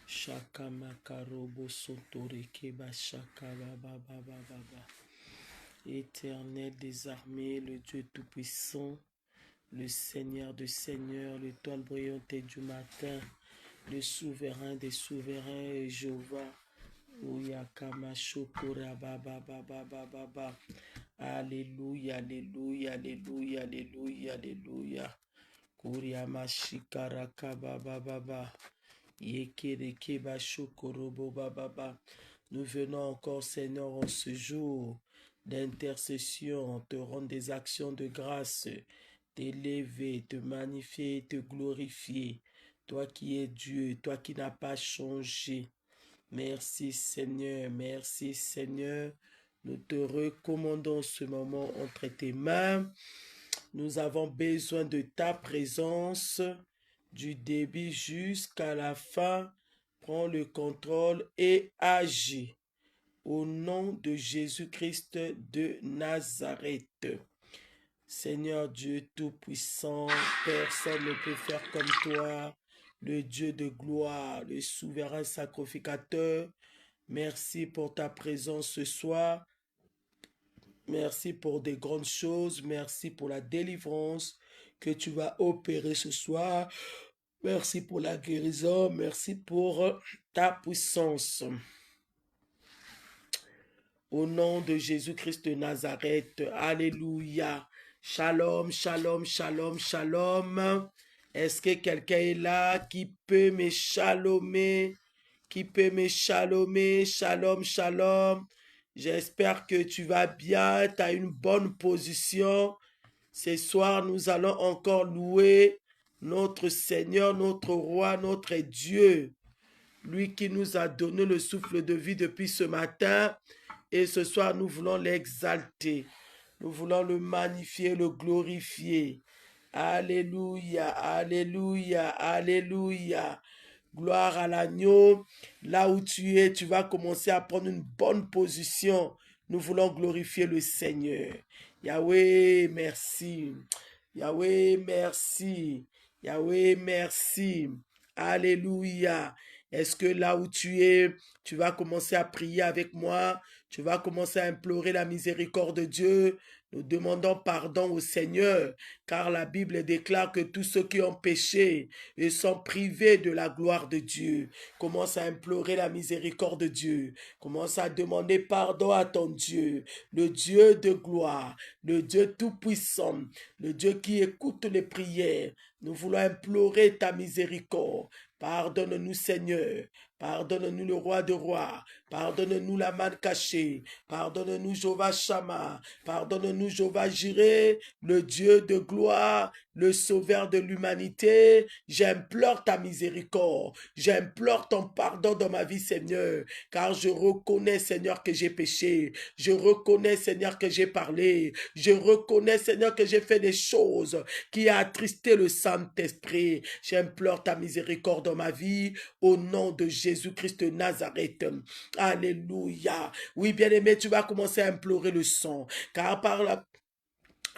Shaka makarobo sotoreke ba shaka ba ba ba ba ba ba. Éternel des armées, le Dieu tout-puissant, le Seigneur des seigneurs, l'étoile brillante du matin, le souverain des souverains, Jéhovah. Oyakama shokora ba ba ba ba ba ba ba. Alléluia, alléluia, alléluia, alléluia, alléluia. Kuriama shikaraka ba ba ba ba. Yekereke ba shokorobo ba ba ba. Nous venons encore, Seigneur, en ce jour d'intercession, te rendre des actions de grâce, t'élever, te magnifier, te glorifier. Toi qui es Dieu, toi qui n'as pas changé. Merci Seigneur, merci Seigneur. Nous te recommandons ce moment entre tes mains. Nous avons besoin de ta présence du début jusqu'à la fin. Prends le contrôle et agis. Au nom de Jésus-Christ de Nazareth. Seigneur Dieu Tout-Puissant, personne ne peut faire comme toi, le Dieu de gloire, le souverain sacrificateur. Merci pour ta présence ce soir. Merci pour des grandes choses. Merci pour la délivrance que tu vas opérer ce soir. Merci pour la guérison. Merci pour ta puissance. Au nom de Jésus-Christ de Nazareth, alléluia. Shalom, shalom, shalom, shalom. Est-ce que quelqu'un est là qui peut me shalomer? Qui peut me shalomer? Shalom, shalom. J'espère que tu vas bien, tu as une bonne position. Ce soir, nous allons encore louer notre Seigneur, notre Roi, notre Dieu. Lui qui nous a donné le souffle de vie depuis ce matin. Et ce soir, nous voulons l'exalter. Nous voulons le magnifier, le glorifier. Alléluia, alléluia, alléluia. Gloire à l'agneau. Là où tu es, tu vas commencer à prendre une bonne position. Nous voulons glorifier le Seigneur. Yahweh, merci. Yahweh, merci. Yahweh, merci. Alléluia. Est-ce que là où tu es, tu vas commencer à prier avec moi? Tu vas commencer à implorer la miséricorde de Dieu. Nous demandons pardon au Seigneur, car la Bible déclare que tous ceux qui ont péché et sont privés de la gloire de Dieu. Commence à implorer la miséricorde de Dieu. Commence à demander pardon à ton Dieu, le Dieu de gloire, le Dieu tout-puissant, le Dieu qui écoute les prières. Nous voulons implorer ta miséricorde. Pardonne-nous, Seigneur. Pardonne-nous, le roi de rois. Pardonne-nous, la manne cachée. Pardonne-nous, Jéhovah Shammah. Pardonne-nous, Jéhovah Jireh, le Dieu de gloire, le sauveur de l'humanité. J'implore ta miséricorde. J'implore ton pardon dans ma vie, Seigneur. Car je reconnais, Seigneur, que j'ai péché. Je reconnais, Seigneur, que j'ai parlé. Je reconnais, Seigneur, que j'ai fait des choses qui a attristé le Saint-Esprit. J'implore ta miséricorde dans ma vie au nom de Jésus-Christ de Nazareth. Alléluia. Oui, bien-aimé, tu vas commencer à implorer le sang, car par la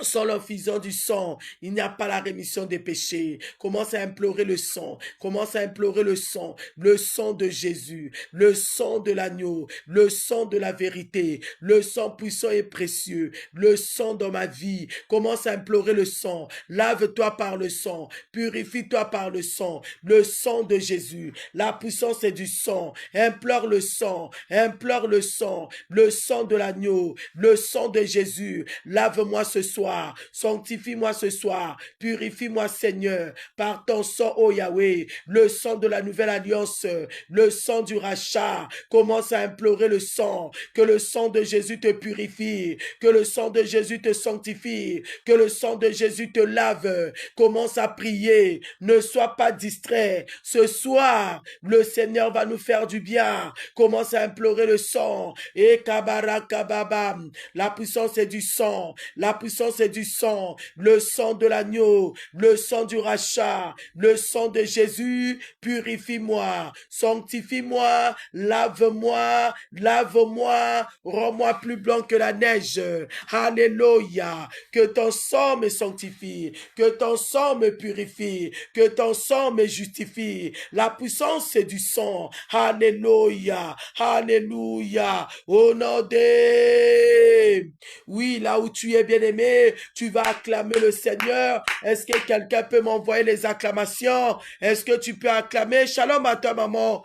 sans l'effusion du sang, il n'y a pas la rémission des péchés. Commence à implorer le sang. Commence à implorer le sang de Jésus, le sang de l'agneau, le sang de la vérité, le sang puissant et précieux, le sang dans ma vie. Commence à implorer le sang. Lave-toi par le sang. Purifie-toi par le sang de Jésus. La puissance est du sang. Implore le sang de l'agneau, le sang de Jésus. Lave-moi ce soir. Sanctifie-moi ce soir, purifie-moi Seigneur, par ton sang, ô Yahweh, le sang de la nouvelle alliance, le sang du rachat. Commence à implorer le sang, que le sang de Jésus te purifie, que le sang de Jésus te sanctifie, que le sang de Jésus te lave. Commence à prier, ne sois pas distrait. Ce soir, le Seigneur va nous faire du bien. Commence à implorer le sang. Et kabarakababam, la puissance est du sang, la puissance puissance du sang, le sang de l'agneau, le sang du rachat, le sang de Jésus, purifie-moi, sanctifie-moi, lave-moi, lave-moi, rends-moi plus blanc que la neige. Alléluia, que ton sang me sanctifie, que ton sang me purifie, que ton sang me justifie. La puissance c'est du sang. Alléluia, alléluia, au nom de... Oui, là où tu es bien-aimé, tu vas acclamer le Seigneur. Est-ce que quelqu'un peut m'envoyer les acclamations? Est-ce que tu peux acclamer? Shalom à toi, maman.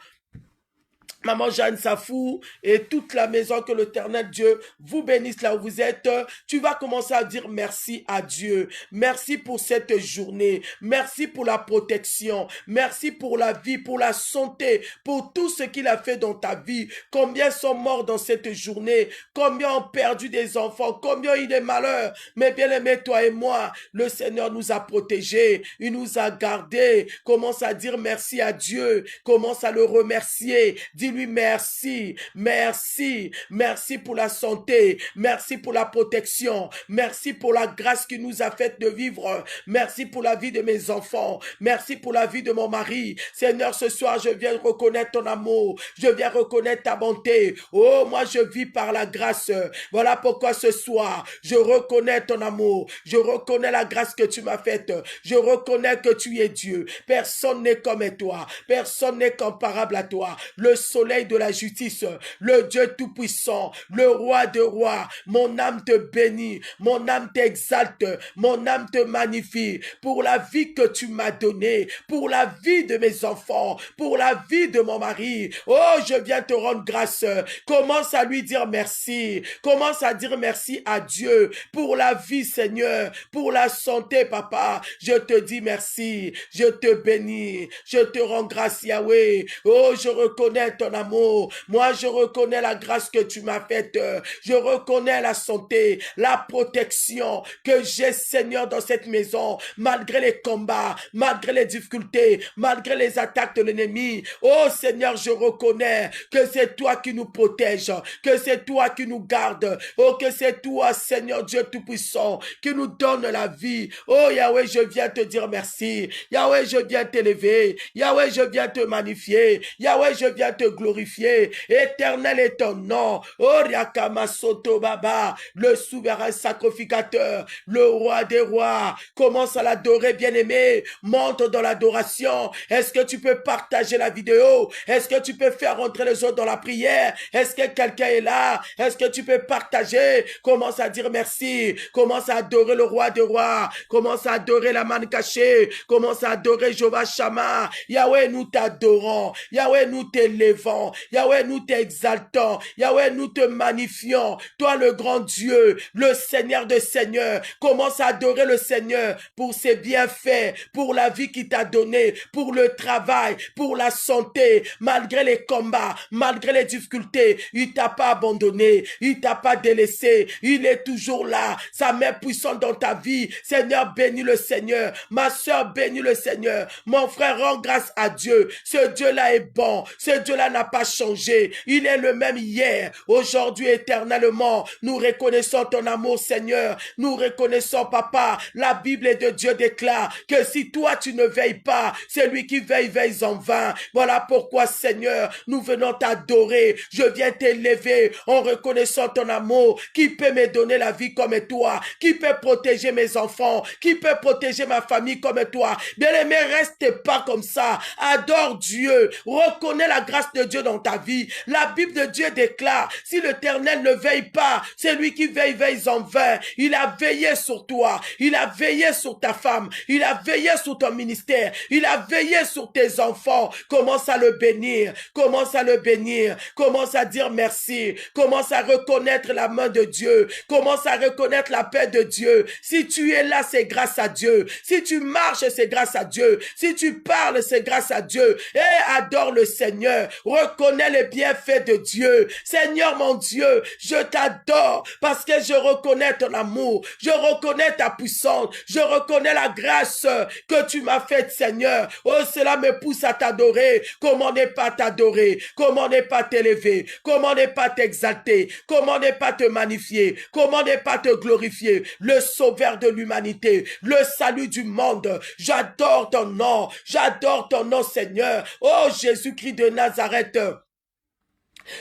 Maman Jeanne Safou et toute la maison, que l'Éternel Dieu vous bénisse là où vous êtes. Tu vas commencer à dire merci à Dieu. Merci pour cette journée. Merci pour la protection. Merci pour la vie, pour la santé, pour tout ce qu'il a fait dans ta vie. Combien sont morts dans cette journée? Combien ont perdu des enfants? Combien il est malheur? Mais bien aimé, toi et moi, le Seigneur nous a protégés. Il nous a gardés. Commence à dire merci à Dieu. Commence à le remercier. Dis-lui merci, merci, merci pour la santé, merci pour la protection, merci pour la grâce qu'il nous a faite de vivre, merci pour la vie de mes enfants, merci pour la vie de mon mari. Seigneur, ce soir, je viens reconnaître ton amour, je viens reconnaître ta bonté. Oh, moi, je vis par la grâce. Voilà pourquoi ce soir, je reconnais ton amour, je reconnais la grâce que tu m'as faite, je reconnais que tu es Dieu. Personne n'est comme toi, personne n'est comparable à toi. Le soleil de la justice, le Dieu tout-puissant, le roi de rois. Mon âme te bénit, mon âme t'exalte, mon âme te magnifie pour la vie que tu m'as donnée, pour la vie de mes enfants, pour la vie de mon mari. Oh, je viens te rendre grâce. Commence à lui dire merci. Commence à dire merci à Dieu pour la vie, Seigneur, pour la santé, papa. Je te dis merci. Je te bénis. Je te rends grâce, Yahweh. Oh, je reconnais ton amour. Moi, je reconnais la grâce que tu m'as faite. Je reconnais la santé, la protection que j'ai, Seigneur, dans cette maison, malgré les combats, malgré les difficultés, malgré les attaques de l'ennemi. Oh, Seigneur, je reconnais que c'est toi qui nous protège, que c'est toi qui nous garde. Oh, que c'est toi, Seigneur Dieu Tout-Puissant, qui nous donne la vie. Oh, Yahweh, je viens te dire merci. Yahweh, je viens t'élever. Yahweh, je viens te magnifier. Yahweh, je viens te glorifier. Éternel est ton nom. Oh, Riakama Soto Baba, le souverain sacrificateur, le roi des rois. Commence à l'adorer, bien-aimé. Monte dans l'adoration. Est-ce que tu peux partager la vidéo? Est-ce que tu peux faire rentrer les autres dans la prière? Est-ce que quelqu'un est là? Est-ce que tu peux partager? Commence à dire merci. Commence à adorer le roi des rois. Commence à adorer la manne cachée. Commence à adorer Jéhovah Shammah. Yahweh, nous t'adorons. Yahweh, nous t'élevons. Yahweh, nous t'exaltons. Yahweh, nous te magnifions. Toi, le grand Dieu, le Seigneur de Seigneurs. Commence à adorer le Seigneur pour ses bienfaits, pour la vie qu'il t'a donnée, pour le travail, pour la santé, malgré les combats, malgré les difficultés. Il t'a pas abandonné, il t'a pas délaissé, il est toujours là. Sa main puissante dans ta vie. Seigneur, bénis le Seigneur. Ma soeur, bénis le Seigneur. Mon frère, rends grâce à Dieu. Ce Dieu-là est bon. Ce Dieu-là n'a pas changé. Il est le même hier, aujourd'hui, éternellement. Nous reconnaissons ton amour, Seigneur. Nous reconnaissons, Papa. La Bible de Dieu déclare que si toi, tu ne veilles pas, celui qui veille, veille en vain. Voilà pourquoi, Seigneur, nous venons t'adorer. Je viens t'élever en reconnaissant ton amour. Qui peut me donner la vie comme toi? Qui peut protéger mes enfants? Qui peut protéger ma famille comme toi? Bien-aimé, reste pas comme ça. Adore Dieu. Reconnais la grâce de Dieu dans ta vie. La Bible de Dieu déclare, si l'Éternel ne veille pas, c'est lui qui veille, veille en vain. Il a veillé sur toi. Il a veillé sur ta femme. Il a veillé sur ton ministère. Il a veillé sur tes enfants. Commence à le bénir. Commence à le bénir. Commence à dire merci. Commence à reconnaître la main de Dieu. Commence à reconnaître la paix de Dieu. Si tu es là, c'est grâce à Dieu. Si tu marches, c'est grâce à Dieu. Si tu parles, c'est grâce à Dieu. Et adore le Seigneur. reconnais les bienfaits de Dieu. Seigneur mon Dieu, je t'adore parce que je reconnais ton amour, je reconnais ta puissance, je reconnais la grâce que tu m'as faite, Seigneur. Oh, cela me pousse à t'adorer. Comment ne pas t'adorer? Comment ne pas t'élever? Comment ne pas t'exalter? Comment ne pas te magnifier? Comment ne pas te glorifier? Le sauveur de l'humanité, le salut du monde. J'adore ton nom, Seigneur. Oh, Jésus-Christ de Nazareth,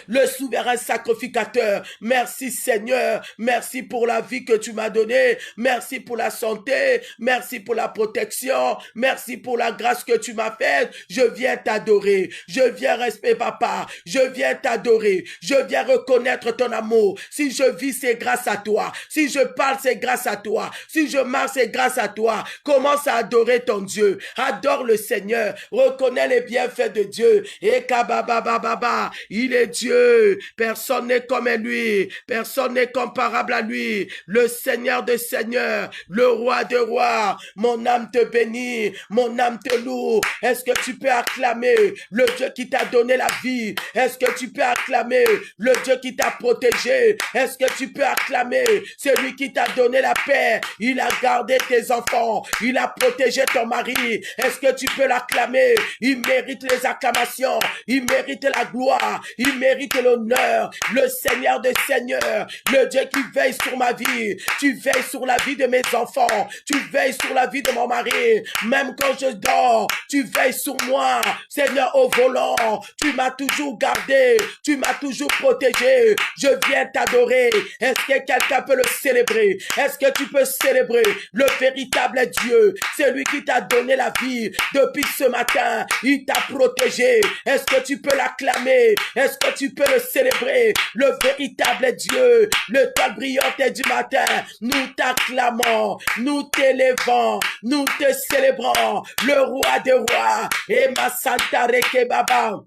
le souverain sacrificateur. Merci Seigneur, merci pour la vie que tu m'as donnée, merci pour la santé, merci pour la protection, merci pour la grâce que tu m'as faite. Je viens t'adorer, je viens respecter papa, je viens t'adorer, je viens reconnaître ton amour. Si je vis, c'est grâce à toi, si je parle, c'est grâce à toi, si je marche, c'est grâce à toi. Commence à adorer ton Dieu, adore le Seigneur, reconnais les bienfaits de Dieu. Et kababababa, il est Dieu, personne n'est comme lui, personne n'est comparable à lui, le Seigneur des seigneurs, le roi des rois. Mon âme te bénit, mon âme te loue. Est-ce que tu peux acclamer le Dieu qui t'a donné la vie? Est-ce que tu peux acclamer le Dieu qui t'a protégé? Est-ce que tu peux acclamer celui qui t'a donné la paix? Il a gardé tes enfants, il a protégé ton mari. Est-ce que tu peux l'acclamer? Il mérite les acclamations, il mérite la gloire, il mérite l'honneur, le Seigneur des seigneurs, le Dieu qui veille sur ma vie. Tu veilles sur la vie de mes enfants, tu veilles sur la vie de mon mari, même quand je dors, tu veilles sur moi. Seigneur, au volant, tu m'as toujours gardé, tu m'as toujours protégé. Je viens t'adorer. Est-ce que quelqu'un peut le célébrer? Est-ce que tu peux célébrer le véritable Dieu? C'est lui qui t'a donné la vie depuis ce matin, il t'a protégé. Est-ce que tu peux l'acclamer? Est-ce que tu peux le célébrer? Le véritable Dieu, l'étoile brillante du matin, nous t'acclamons, nous t'élevons, nous te célébrons, le roi des rois, et ma santa reke baba.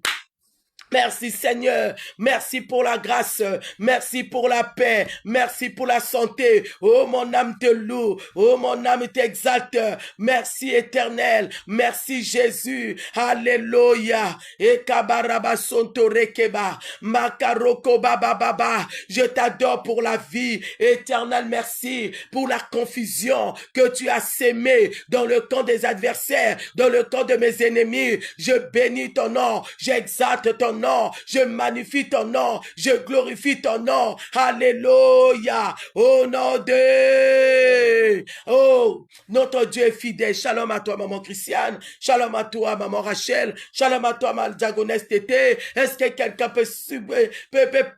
Merci Seigneur, merci pour la grâce, merci pour la paix, merci pour la santé. Oh mon âme te loue, oh mon âme t'exalte. Merci Éternel, merci Jésus. Alléluia. Et kabaraba sonto rekeba, makaroko baba baba. Je t'adore pour la vie. Éternel, merci pour la confusion que tu as sémée dans le camp des adversaires, dans le camp de mes ennemis. Je bénis ton nom, j'exalte ton nom. Je magnifie ton nom, je glorifie ton nom. Alléluia. Au nom de... Oh, notre Dieu est fidèle. Shalom à toi, maman Christiane. Shalom à toi, maman Rachel. Shalom à toi, ma diagonesse Tété. Est-ce que quelqu'un peut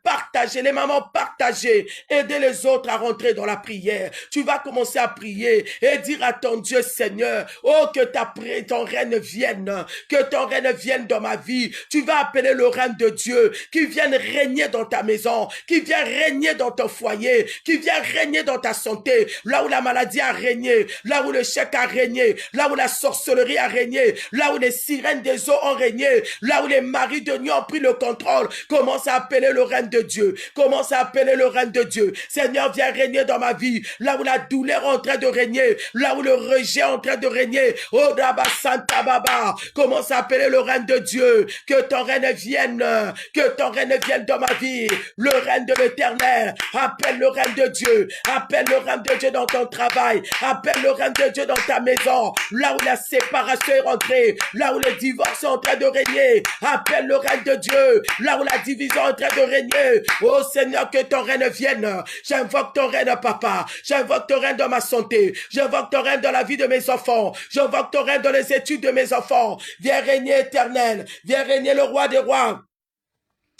partager, les mamans partager, aider les autres à rentrer dans la prière? Tu vas commencer à prier et dire à ton Dieu, Seigneur, oh, que ton règne vienne, que ton règne vienne dans ma vie. Tu vas appeler le règne de Dieu qui vienne régner dans ta maison, qui vient régner dans ton foyer, qui vient régner dans ta santé, là où la maladie a régné, là où le chèque a régné, là où la sorcellerie a régné, là où les sirènes des eaux ont régné, là où les maris de nuit ont pris le contrôle. Commence à appeler le règne de Dieu, commence à appeler le règne de Dieu. Seigneur, viens régner dans ma vie, là où la douleur est en train de régner, là où le rejet est en train de régner. Oh Rabba Santa Baba, commence à appeler le règne de Dieu, que ton règne vienne, que ton règne vienne dans ma vie, le règne de l'Éternel. Appelle le règne de Dieu, appelle le règne de Dieu dans ton travail, appelle le règne de Dieu dans ta maison, là où la séparation est rentrée, là où le divorce est en train de régner. Appelle le règne de Dieu, là où la division est en train de régner. Oh Seigneur, que ton règne vienne. J'invoque ton règne, papa, j'invoque ton règne dans ma santé, j'invoque ton règne dans la vie de mes enfants, j'invoque ton règne dans les études de mes enfants. Viens régner, Éternel, viens régner, le roi des rois.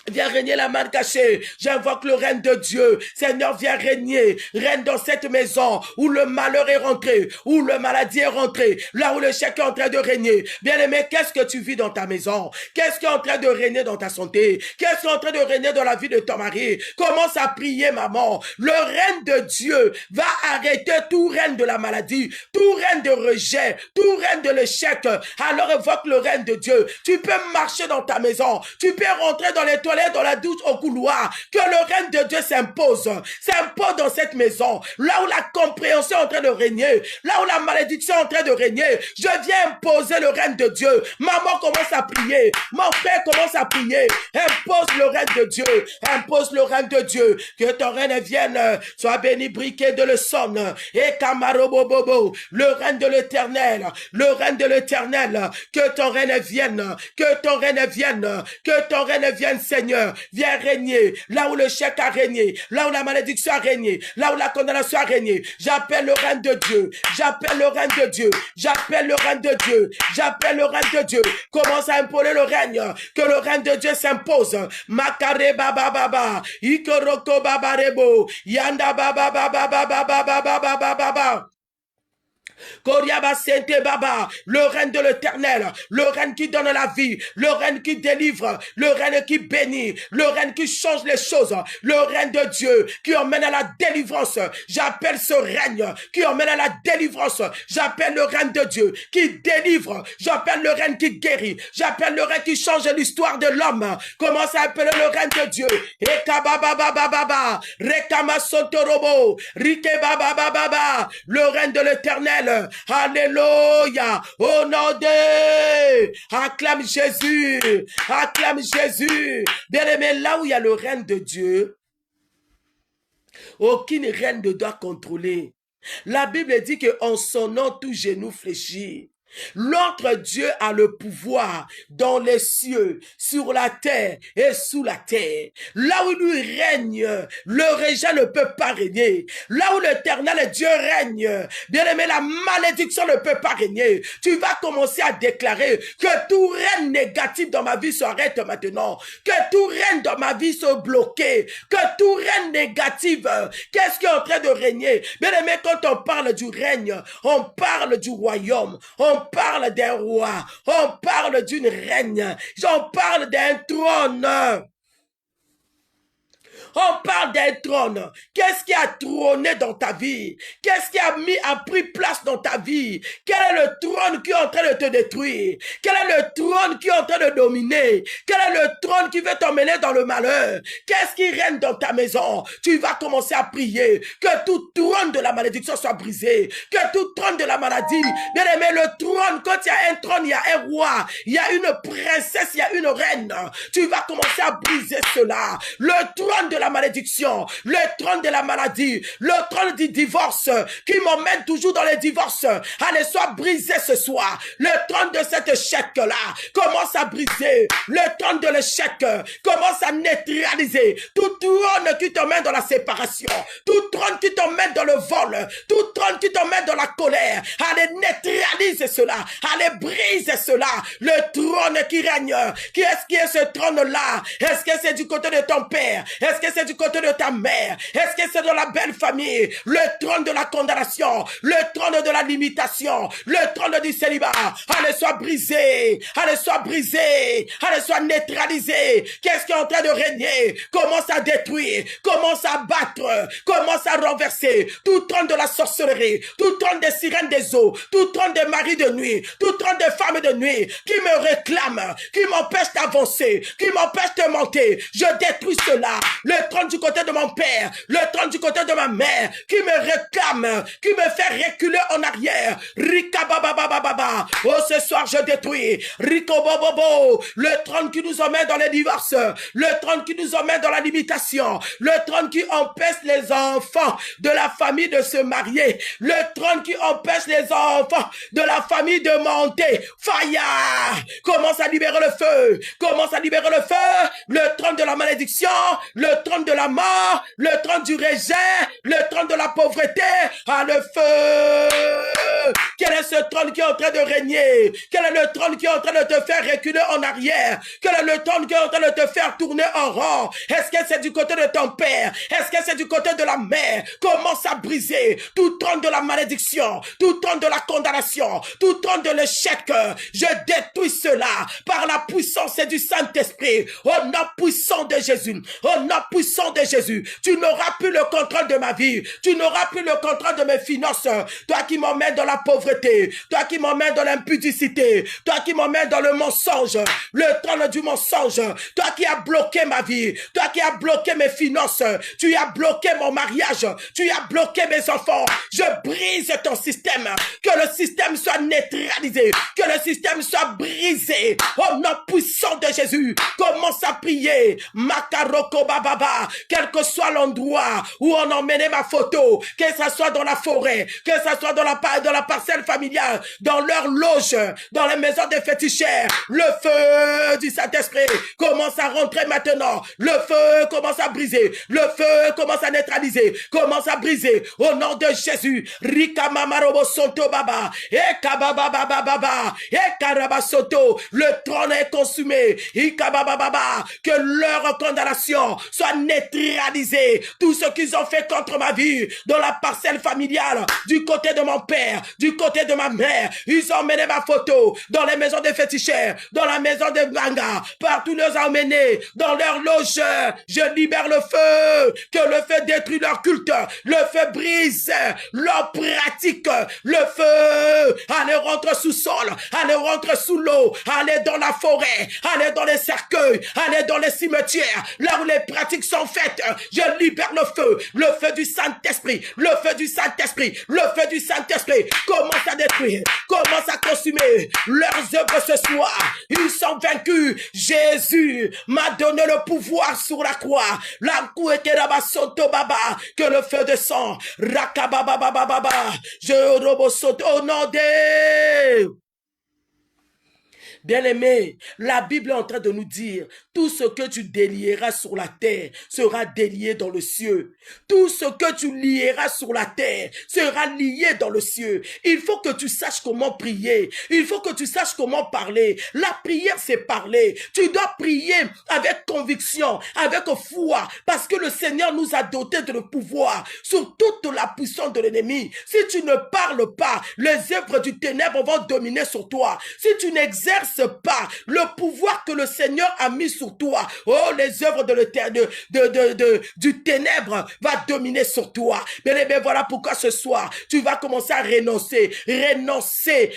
Viens régner la main cachée. J'invoque le règne de Dieu. Seigneur, viens régner. Règne dans cette maison où le malheur est rentré, où le maladie est rentré, là où le chèque est en train de régner. Bien-aimé, qu'est-ce que tu vis dans ta maison? Qu'est-ce qui est en train de régner dans ta santé? Qu'est-ce qui est en train de régner dans la vie de ton mari? Commence à prier, maman. Le règne de Dieu va arrêter tout règne de la maladie, tout règne de rejet, tout règne de l'échec. Alors évoque le règne de Dieu. Tu peux marcher dans ta maison. Tu peux rentrer dans les toilettes toilette, dans la douche, au couloir. Que le règne de Dieu s'impose dans cette maison. Là où la compréhension est en train de régner, là où la malédiction est en train de régner, je viens imposer le règne de Dieu. Maman commence à prier. Mon frère commence à prier. Impose le règne de Dieu. Impose le règne de Dieu. Que ton règne vienne. Sois béni, briquet de le son. Et Kamarobobobo. Le règne de l'éternel. Le règne de l'éternel. Que ton règne vienne. Que ton règne vienne. Que ton règne vienne, Seigneur. Viens régner. Là où le chèque a régné. Là où la malédiction a régné. Là où la condamnation a régné. J'appelle le règne de Dieu. J'appelle le règne de Dieu. J'appelle le règne de Dieu. J'appelle le règne de Dieu. Commence à imposer le règne. Que le règne de Dieu s'impose. Makare baba baba. Ikoroko babarebo. Yanda baba baba baba baba baba baba. Koriaba Sente Baba, le règne de l'éternel, le règne qui donne la vie, le règne qui délivre, le règne qui bénit, le règne qui change les choses, le règne de Dieu qui emmène à la délivrance. J'appelle ce règne qui emmène à la délivrance. J'appelle le règne de Dieu qui délivre. J'appelle le règne qui guérit. J'appelle le règne qui change l'histoire de l'homme. Commence à appeler le règne de Dieu. Ekabababababa, Rekama Sotorobo, Rike Baba, le règne de l'éternel. Alléluia. Au nom de... Acclame Jésus. Acclame Jésus. Bien-aimé, là où il y a le règne de Dieu, aucune reine ne doit contrôler. La Bible dit qu'en son nom, tout genou fléchit. Notre Dieu a le pouvoir dans les cieux, sur la terre et sous la terre. Là où lui règne, le régent ne peut pas régner. Là où l'éternel Dieu règne, bien aimé, la malédiction ne peut pas régner. Tu vas commencer à déclarer que tout règne négatif dans ma vie s'arrête maintenant. Que tout règne dans ma vie se bloque. Que tout règne négatif, qu'est-ce qui est en train de régner? Bien aimé, quand on parle du règne, on parle du royaume, on parle d'un roi, on parle d'une reine, on parle d'un trône. On parle d'un trône. Qu'est-ce qui a trôné dans ta vie? Qu'est-ce qui a pris place dans ta vie? Quel est le trône qui est en train de te détruire? Quel est le trône qui est en train de dominer? Quel est le trône qui veut t'emmener dans le malheur? Qu'est-ce qui règne dans ta maison? Tu vas commencer à prier que tout trône de la malédiction soit brisé, que tout trône de la maladie, bien aimé, le trône, quand il y a un trône, il y a un roi, il y a une princesse, il y a une reine. Tu vas commencer à briser cela. Le trône de la malédiction, le trône de la maladie, le trône du divorce qui m'emmène toujours dans les divorces. Allez, soit brisé ce soir. Le trône de cet échec-là commence à briser. Le trône de l'échec commence à neutraliser. Tout trône qui t'emmène dans la séparation, tout trône qui t'emmène dans le vol, tout trône qui t'emmène dans la colère. Allez, neutralise cela. Allez, brise cela. Le trône qui règne. Qui est-ce qui est ce trône-là? Est-ce que c'est du côté de ton père? Est-ce que c'est du côté de ta mère? Est-ce que c'est dans la belle famille? Le trône de la condamnation, le trône de la limitation, le trône du célibat. Allez, soit brisé. Allez, soit brisé. Allez, soit neutralisé. Qu'est-ce qui est en train de régner? Commence à détruire. Commence à battre. Commence à renverser. Tout trône de la sorcellerie, tout trône des sirènes des eaux, tout trône des maris de nuit, tout trône des femmes de nuit qui me réclament, qui m'empêchent d'avancer, qui m'empêchent de monter. Je détruis cela. Le trône du côté de mon père, le trône du côté de ma mère, qui me réclame, qui me fait reculer en arrière. Rika baba baba baba. Oh, ce soir je détruis. Riko bobo. Le trône qui nous emmène dans les divorces, le trône qui nous emmène dans la limitation, le trône qui empêche les enfants de la famille de se marier, le trône qui empêche les enfants de la famille de monter. Fire! Commence à libérer le feu. Commence à libérer le feu. Le trône de la malédiction, le trône de la mort, le trône du rejet, le trône de la pauvreté. Ah, le feu! Quel est ce trône qui est en train de régner? Quel est le trône qui est en train de te faire reculer en arrière? Quel est le trône qui est en train de te faire tourner en rond? Est-ce que c'est du côté de ton père? Est-ce que c'est du côté de la mère? Commence à briser tout trône de la malédiction, tout trône de la condamnation, tout trône de l'échec. Je détruis cela par la puissance du Saint-Esprit. Au nom puissant de Jésus, au nom puissant de Jésus, tu n'auras plus le contrôle de ma vie. Tu n'auras plus le contrôle de mes finances. Toi qui m'emmènes dans la pauvreté. Toi qui m'emmènes dans l'impudicité. Toi qui m'emmènes dans le mensonge. Le trône du mensonge. Toi qui as bloqué ma vie. Toi qui as bloqué mes finances. Tu as bloqué mon mariage. Tu as bloqué mes enfants. Je brise ton système. Que le système soit neutralisé. Que le système soit brisé. Au nom puissant de Jésus. Commence à prier. Makaroko bababa. Quel que soit l'endroit où on emmenait ma photo. Que ça soit dans la forêt. Que ça soit dans la parcelle familiale. Dans leur loge. Dans les maisons des féticheurs. Le feu du Saint-Esprit commence à rentrer maintenant. Le feu commence à briser. Le feu commence à neutraliser. Commence à briser. Au nom de Jésus. Rika mamarobo sonto baba. Eka baba baba baba. Eka rabasoto. Le trône est consumé. Ika baba baba. Que leur condamnation soit neutralisée. Tout ce qu'ils ont fait contre ma vie. Dans la parcelle familiale. Du côté de mon père. Du côté de ma mère. Ils ont emmené ma photo. Dans les maisons des féticheurs. Dans la maison de Ganga. Partout ils les ont emmenés. Dans leur loge. Je libère le feu. Que le feu détruit leur culte. Le feu brise leur pratique. Le feu. Allez rentre sous sol. Allez rentre sous l'eau. Allez dans la forêt. Allez dans les cercueils. Allez dans les cimetières. Là où les pratiques sont faites. Je libère le feu. Le feu du Saint-Esprit. Le feu du Saint-Esprit. Le feu du Saint-Esprit. Commence à détruire. Commence à consumer leurs œuvres ce soir. Ils sont vaincus. Jésus m'a donné le pouvoir sur la croix. La baba. Que le feu descend. Rakababababa. Je robosote au nom de... Bien-aimé, la Bible est en train de nous dire, tout ce que tu délieras sur la terre sera délié dans le ciel. Tout ce que tu lieras sur la terre sera lié dans le ciel. Il faut que tu saches comment prier. Il faut que tu saches comment parler. La prière, c'est parler. Tu dois prier avec conviction, avec foi, parce que le Seigneur nous a dotés de le pouvoir sur toute la puissance de l'ennemi. Si tu ne parles pas, les œuvres du ténèbre vont dominer sur toi. Si tu n'exerces pas le pouvoir que le Seigneur a mis sur toi, oh, les œuvres du ténèbre va dominer sur toi. Bien, voilà pourquoi ce soir, tu vas commencer à renoncer.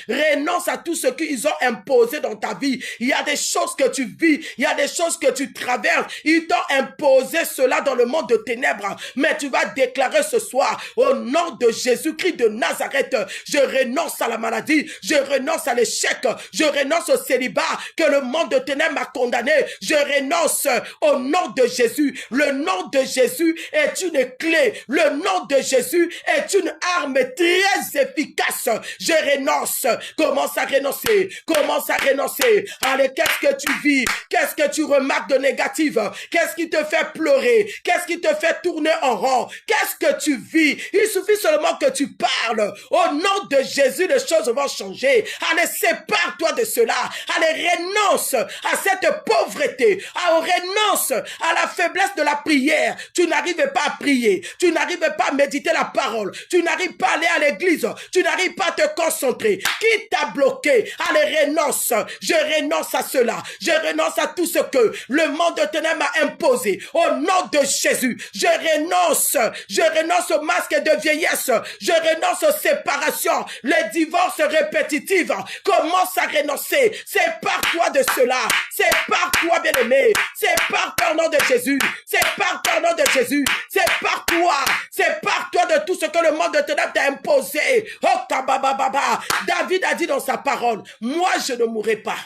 Renonce à tout ce qu'ils ont imposé dans ta vie. Il y a des choses que tu vis, il y a des choses que tu traverses. Ils t'ont imposé cela dans le monde de ténèbres. Mais tu vas déclarer ce soir, au nom de Jésus-Christ de Nazareth, je renonce à la maladie, je renonce à l'échec, je renonce au célibat que le monde de ténèbres m'a condamné. Je renonce au nom de Jésus. Le nom de Jésus est une clé. Le nom de Jésus est une arme très efficace. Je renonce. Commence à renoncer. Commence à renoncer. Allez, qu'est-ce que tu vis? Qu'est-ce que tu remarques de négatif? Qu'est-ce qui te fait pleurer? Qu'est-ce qui te fait tourner en rond? Qu'est-ce que tu vis? Il suffit seulement que tu parles. Au nom de Jésus, les choses vont changer. Allez, sépare-toi de cela. Allez, renonce à cette pauvreté. Renonce à la faiblesse de la prière. Tu n'arrives pas à prier. Tu n'arrives pas à méditer la parole. Tu n'arrives pas à aller à l'église. Tu n'arrives pas à te concentrer. Qui t'a bloqué? Allez, renonce. Je renonce à cela. Je renonce à tout ce que le monde de ténèbres m'a imposé. Au nom de Jésus, je renonce. Je renonce au masque de vieillesse. Je renonce aux séparations. Les divorces répétitifs. Commence à renoncer. Sépare-toi de cela. Sépare-toi, bien-aimé. Sépare-toi au nom de Jésus. Sépare-toi au nom de Jésus. Sépare-toi. Sépare-toi de tout ce que le monde de ténèbres t'a imposé. Oh, kabababa. David a dit dans sa parole, moi je ne mourrai pas.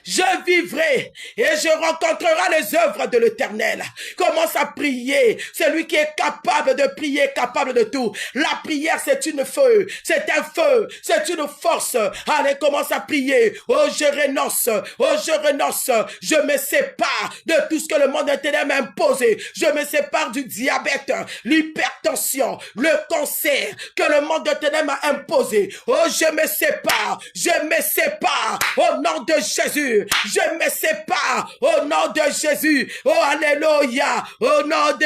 Je vivrai et je rencontrerai les œuvres de l'Éternel. Commence à prier. Celui qui est capable de prier, capable de tout. La prière, c'est une feu. C'est un feu. C'est une force. Allez, commence à prier. Oh, je renonce. Oh, je renonce. Je me sépare de tout ce que le monde intérieur m'a imposé. Je me sépare du diabète, l'hypertension, le cancer que le monde intérieur m'a imposé. Oh, je me sépare. Je me sépare. Au nom de Jésus, je me sépare au nom de Jésus. Oh, alléluia, au nom de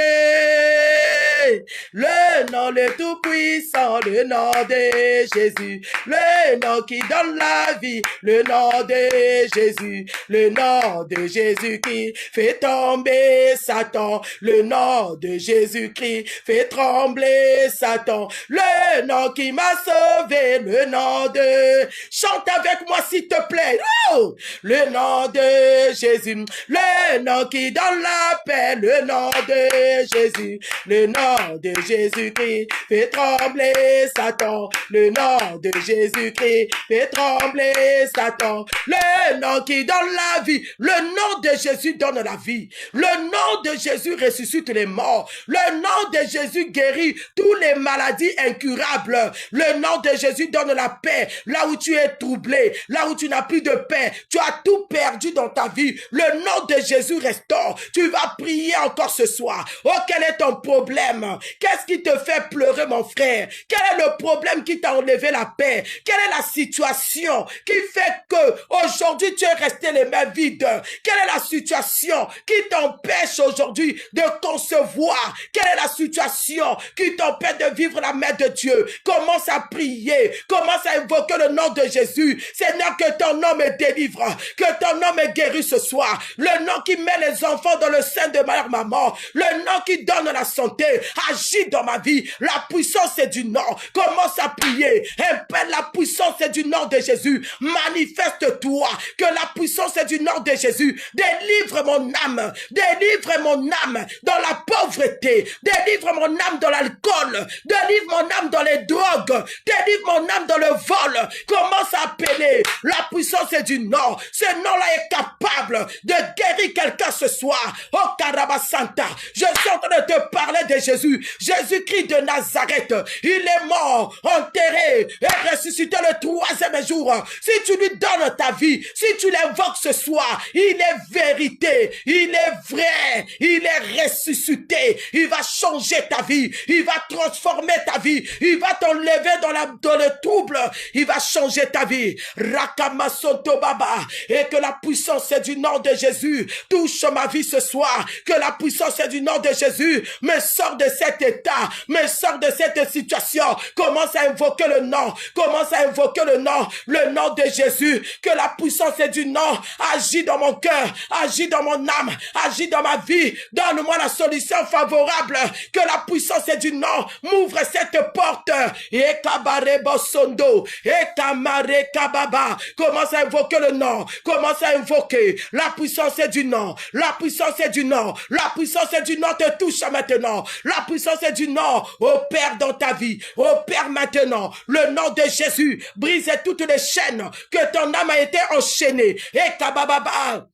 le nom le tout-puissant, le nom de Jésus, le nom qui donne la vie, le nom de Jésus, le nom de Jésus-Christ fait tomber Satan, le nom de Jésus-Christ fait trembler Satan, le nom qui m'a sauvé, le nom de... Chante avec moi s'il te plaît. Oh! Le nom de Jésus, le nom qui donne la paix, le nom de Jésus, le nom de Jésus-Christ fait trembler Satan, le nom de Jésus-Christ fait trembler Satan, le nom qui donne la vie, le nom de Jésus donne la vie, le nom de Jésus ressuscite les morts, le nom de Jésus guérit toutes les maladies incurables, le nom de Jésus donne la paix là où tu es troublé, là où tu n'as plus de paix, tu as tout perdu dans ta vie, le nom de Jésus restaure. Tu vas prier encore ce soir. Oh, quel est ton problème? Qu'est-ce qui te fait pleurer, mon frère? Quel est le problème qui t'a enlevé la paix? Quelle est la situation qui fait que aujourd'hui tu es resté les mains vides? Quelle est la situation qui t'empêche aujourd'hui de concevoir? Quelle est la situation qui t'empêche de vivre la main de Dieu? Commence à prier, commence à invoquer le nom de Jésus. Seigneur, que ton nom me délivre, que ton nom me guérisse ce soir. Le nom qui met les enfants dans le sein de ma maman, le nom qui donne la santé, agit dans ma vie. La puissance est du nom. Commence à prier. Impelle la puissance est du nom de Jésus. Manifeste-toi que la puissance est du nom de Jésus. Délivre mon âme. Délivre mon âme dans la pauvreté. Délivre mon âme dans l'alcool. Délivre mon âme dans les drogues. Délivre mon âme dans le vol. Commence à appeler. La puissance est du nom. Ce nom-là est capable de guérir quelqu'un ce soir. Oh Karabasanta, je suis en train de te parler de Jésus. Jésus-Christ de Nazareth. Il est mort, enterré et ressuscité le 3e jour. Si tu lui donnes ta vie, si tu l'invoques ce soir, il est vérité, il est vrai, il est ressuscité. Il va changer ta vie, il va transformer ta vie, il va t'enlever dans le trouble, il va changer ta vie. Rakamasoto Baba, et que la puissance est du nom de Jésus touche ma vie ce soir, que la puissance est du nom de Jésus me sort de cet état, me sort de cette situation. Commence à invoquer le nom, commence à invoquer le nom de Jésus, que la puissance est du nom, agit dans mon cœur, agit dans mon âme, agit dans ma vie, donne-moi la solution favorable, que la puissance est du nom, m'ouvre cette porte, et kabare bosondo, et kamare kababa, commence à invoquer le nom, commence à invoquer, la puissance est du nom, la puissance est du nom, la puissance est du nom te touche maintenant, la puissance est du nom, opère dans ta vie, opère maintenant, le nom de Jésus, brise toutes les chaînes que ton âme a été enchaînée, et kabababa.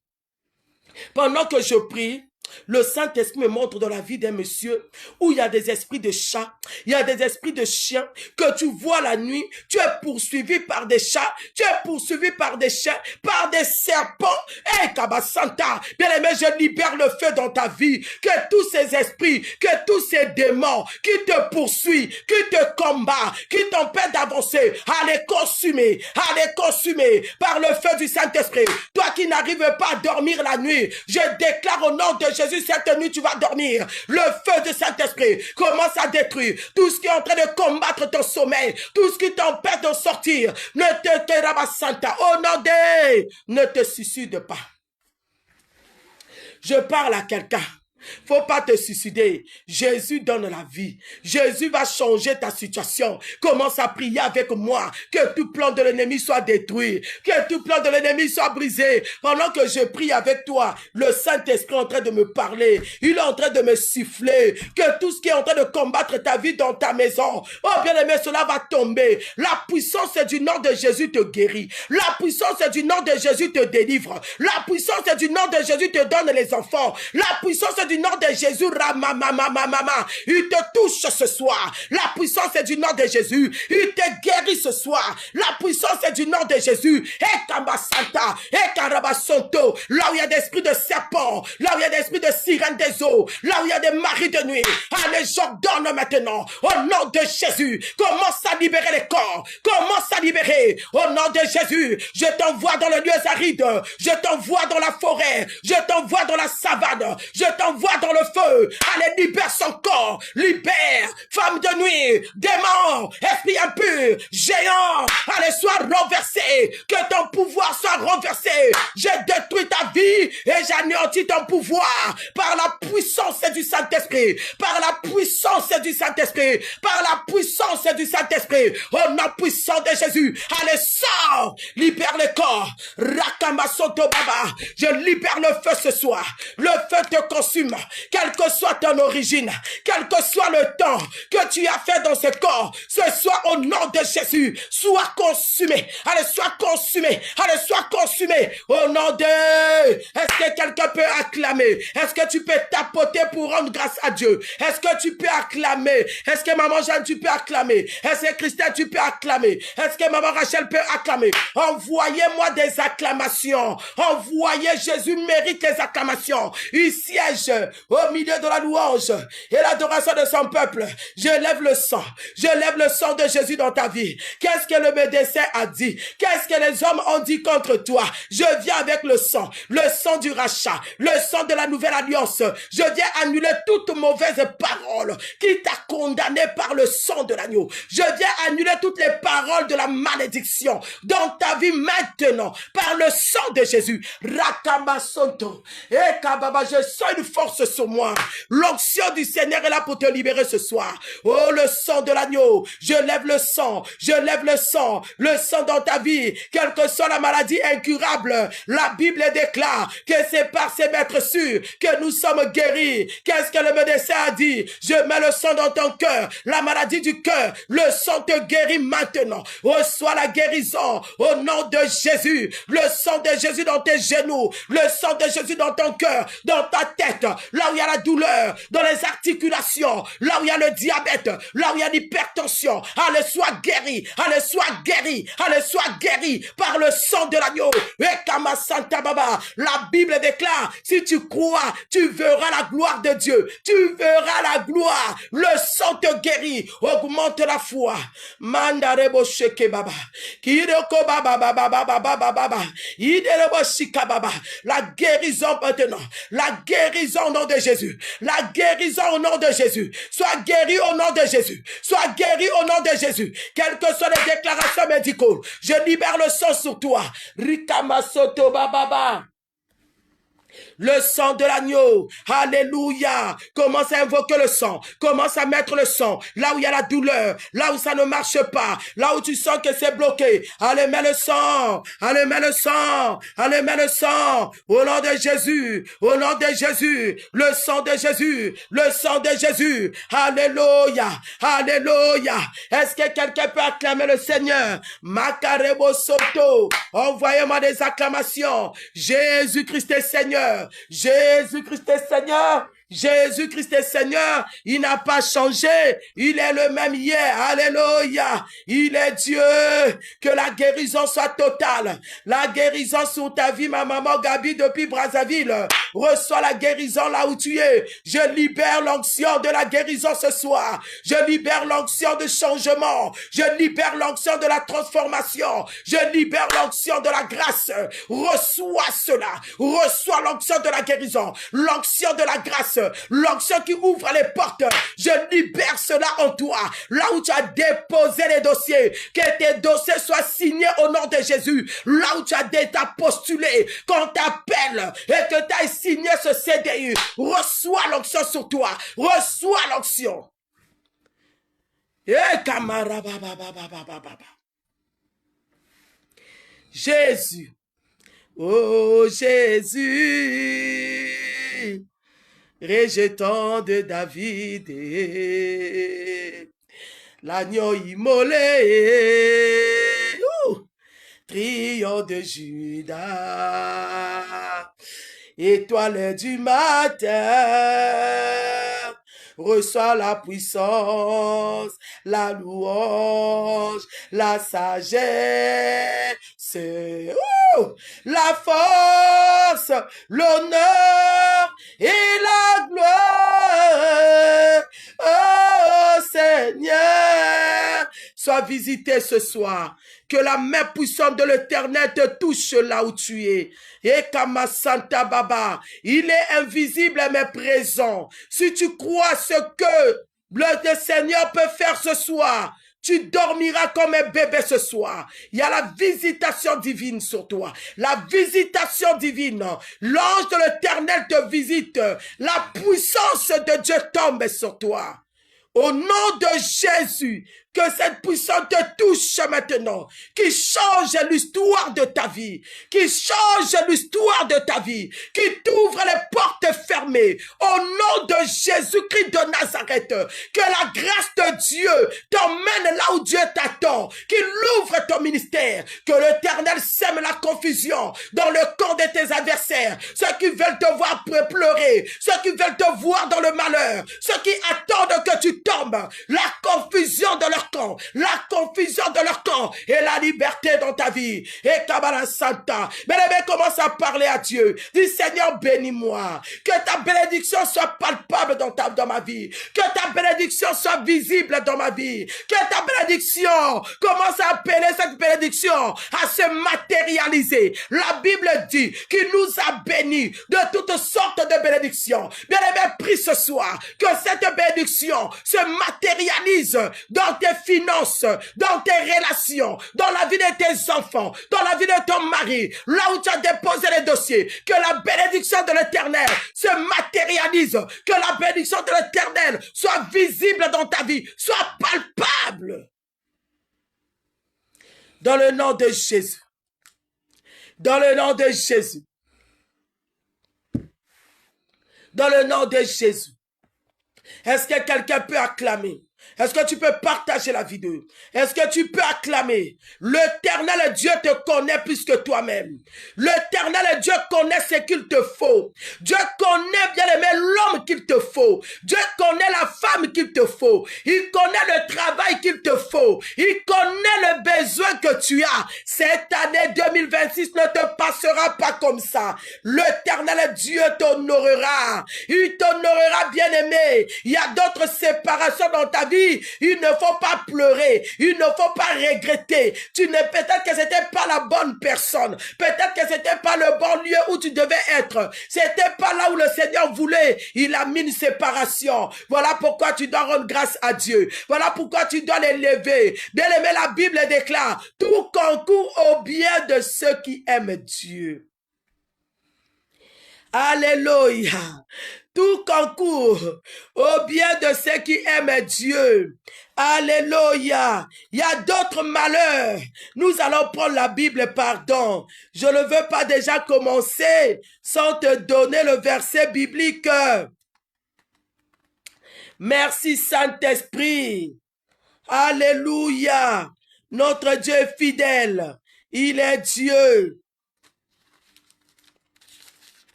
Pendant que je prie, le Saint-Esprit me montre dans la vie d'un monsieur où il y a des esprits de chats, il y a des esprits de chiens que tu vois la nuit, tu es poursuivi par des chats, tu es poursuivi par des chiens, par des serpents. Eh, Kabasanta, bien aimé, je libère le feu dans ta vie, que tous ces esprits, que tous ces démons qui te poursuivent, qui te combattent, qui t'empêchent d'avancer, à les consumer par le feu du Saint-Esprit. Toi qui n'arrives pas à dormir la nuit, je déclare au nom de Jésus, cette nuit tu vas dormir. Le feu du Saint-Esprit commence à détruire tout ce qui est en train de combattre ton sommeil, tout ce qui t'empêche de sortir. Ne te Santa, oh non, ne te suicide pas. Je parle à quelqu'un. Faut pas te suicider. Jésus donne la vie. Jésus va changer ta situation. Commence à prier avec moi. Que tout plan de l'ennemi soit détruit. Que tout plan de l'ennemi soit brisé. Pendant que je prie avec toi, le Saint-Esprit est en train de me parler. Il est en train de me siffler. Que tout ce qui est en train de combattre ta vie dans ta maison, oh bien-aimé, cela va tomber. La puissance du nom de Jésus te guérit. La puissance du nom de Jésus te délivre. La puissance du nom de Jésus te donne les enfants. La puissance du du nom de Jésus, il te touche ce soir. La puissance est du nom de Jésus. Il te guérit ce soir. La puissance est du nom de Jésus. Et Kambasanta, et Karabasonto, là où il y a des esprits de serpents, là où il y a des esprits de sirènes des eaux, là où il y a des maris de nuit. Allez, j'ordonne maintenant, au nom de Jésus, commence à libérer les corps. Commence à libérer. Au nom de Jésus, je t'envoie dans les lieux arides. Je t'envoie dans la forêt. Je t'envoie dans la savane. Je t'envoie dans le feu. Allez, libère son corps. Libère. Femme de nuit. Démon. Esprit impur. Géant. Allez, sois renversé. Que ton pouvoir soit renversé. J'ai détruit ta vie et j'anéantis ton pouvoir par la puissance du Saint-Esprit. Par la puissance du Saint-Esprit. Par la puissance du Saint-Esprit. Au nom puissant de Jésus. Allez, sors. Libère le corps. Rakamasoto Baba. Je libère le feu ce soir. Le feu te consume. Quelle que soit ton origine. Quel que soit le temps que tu as fait dans ce corps. Ce soir, au nom de Jésus. Sois consumé. Allez, sois consumé. Allez, sois consumé. Au nom de... Est-ce que quelqu'un peut acclamer? Est-ce que tu peux tapoter pour rendre grâce à Dieu? Est-ce que tu peux acclamer? Est-ce que maman Jeanne, tu peux acclamer? Est-ce que Christelle, tu peux acclamer? Est-ce que maman Rachel peut acclamer? Envoyez-moi des acclamations. Envoyez, Jésus mérite les acclamations. Il siège au milieu de la louange et l'adoration de son peuple. Je lève le sang. Je lève le sang de Jésus dans ta vie. Qu'est-ce que le médecin a dit? Qu'est-ce que les hommes ont dit contre toi? Je viens avec le sang du rachat, le sang de la nouvelle alliance. Je viens annuler toute mauvaise parole qui t'a condamné par le sang de l'agneau. Je viens annuler toutes les paroles de la malédiction dans ta vie maintenant par le sang de Jésus. Rakamasonto. Et Kababa, je sens une force sur moi. L'onction du Seigneur est là pour te libérer ce soir. Oh, le sang de l'agneau. Je lève le sang. Je lève le sang dans ta vie. Quelle que soit la maladie incurable, la Bible déclare que c'est par ses maîtres sûrs que nous sommes guéris. Qu'est-ce que le médecin a dit? Je mets le sang dans ton cœur. La maladie du cœur, le sang te guérit maintenant. Reçois la guérison au nom de Jésus. Le sang de Jésus dans tes genoux. Le sang de Jésus dans ton cœur, dans ta tête, là où il y a la douleur, dans les articulations, là où il y a le diabète, là où il y a l'hypertension. Allez, sois guéri. Allez, sois guéri. Allez, sois guéri par le sang de l'agneau. Et Kama Santa Baba, la Bible déclare, si tu crois, tu verras la gloire de Dieu. Tu verras la gloire. Le sang te guérit. Augmente la foi. Mandarebo sheke baba. Kiroko baba baba baba baba baba. Iderebo shika baba. La guérison maintenant. La guérison au nom de Jésus. La guérison au nom de Jésus. Sois guéri au nom de Jésus. Sois guéri au nom de Jésus. Quelles que soient les déclarations médicales, je libère le sang sur toi. Rikamasoto baba. Le sang de l'agneau. Alléluia. Commence à invoquer le sang. Commence à mettre le sang. Là où il y a la douleur. Là où ça ne marche pas. Là où tu sens que c'est bloqué. Allez, mets le sang. Allez, mets le sang. Allez, mets le sang. Au nom de Jésus. Au nom de Jésus. Le sang de Jésus. Le sang de Jésus. Alléluia. Alléluia. Est-ce que quelqu'un peut acclamer le Seigneur? Makarebo Soto. Envoyez-moi des acclamations. Jésus-Christ est Seigneur. Jésus-Christ est Seigneur. Jésus-Christ est Seigneur, il n'a pas changé, il est le même hier, alléluia, il est Dieu, que la guérison soit totale, la guérison sur ta vie, ma maman Gabi depuis Brazzaville, reçois la guérison là où tu es, je libère l'onction de la guérison ce soir, je libère l'onction de changement, je libère l'onction de la transformation, je libère l'onction de la grâce, reçois cela, reçois l'onction de la guérison, l'onction de la grâce, l'onction qui ouvre les portes, je libère cela en toi, là où tu as déposé les dossiers, que tes dossiers soient signés au nom de Jésus, là où tu as déjà postulé, qu'on t'appelle et que tu as signé ce CDI, reçois l'onction sur toi, reçois l'onction. Jésus, oh Jésus, rejetant de David, l'agneau immolé, triomphe de Judas, étoile du matin, reçois la puissance, la louange, la sagesse, la force, l'honneur et la gloire. Oh Seigneur, sois visité ce soir. Que la main puissante de l'Éternel te touche là où tu es. Et Kama Santa Baba, il est invisible mais présent. Si tu crois ce que le Seigneur peut faire ce soir, tu dormiras comme un bébé ce soir. Il y a la visitation divine sur toi. La visitation divine. L'ange de l'Éternel te visite. La puissance de Dieu tombe sur toi. Au nom de Jésus, que cette puissance te touche maintenant, qui change l'histoire de ta vie, qui change l'histoire de ta vie, qui t'ouvre les portes fermées. Au nom de Jésus-Christ de Nazareth, que la grâce de Dieu t'emmène là où Dieu t'attend, qu'il ouvre ton ministère, que l'Éternel sème la confusion dans le camp de tes adversaires, ceux qui veulent te voir pleurer, ceux qui veulent te voir dans le malheur, ceux qui attendent que tu tombes, la confusion de leur camp, la confusion de leur camp et la liberté dans ta vie. Et Kabbalah Santa, bien-aimé, commence à parler à Dieu. Dis Seigneur, bénis-moi. Que ta bénédiction soit palpable dans ma vie. Que ta bénédiction soit visible dans ma vie. Que ta bénédiction commence à appeler cette bénédiction à se matérialiser. La Bible dit qu'il nous a bénis de toutes sortes de bénédictions. Bien-aimé, prie ce soir que cette bénédiction se matérialise dans tes finances, dans tes relations, dans la vie de tes enfants, dans la vie de ton mari, là où tu as déposé les dossiers, que la bénédiction de l'Éternel se matérialise, que la bénédiction de l'Éternel soit visible dans ta vie, soit palpable. Dans le nom de Jésus. Dans le nom de Jésus. Dans le nom de Jésus. Est-ce que quelqu'un peut acclamer? Est-ce que tu peux partager la vidéo? Est-ce que tu peux acclamer? L'Éternel Dieu te connaît plus que toi-même. L'Éternel Dieu connaît ce qu'il te faut. Dieu connaît, bien aimé, l'homme qu'il te faut. Dieu connaît la femme qu'il te faut. Il connaît le travail qu'il te faut. Il connaît le besoin que tu as. Cette année 2026 ne te passera pas comme ça. L'Éternel Dieu t'honorera. Il t'honorera, bien aimé. Il y a d'autres séparations dans ta vie. Il ne faut pas pleurer, il ne faut pas regretter. Peut-être que c'était pas la bonne personne, peut-être que c'était pas le bon lieu où tu devais être, c'était pas là où le Seigneur voulait. Il a mis une séparation. Voilà pourquoi tu dois rendre grâce à Dieu. Voilà pourquoi tu dois l'élever. Bien aimé, la Bible déclare: tout concourt au bien de ceux qui aiment Dieu. Alléluia. Tout concourt au bien de ceux qui aiment Dieu. Alléluia. Il y a d'autres malheurs. Nous allons prendre la Bible, pardon. Je ne veux pas déjà commencer sans te donner le verset biblique. Merci Saint-Esprit. Alléluia. Notre Dieu est fidèle. Il est Dieu.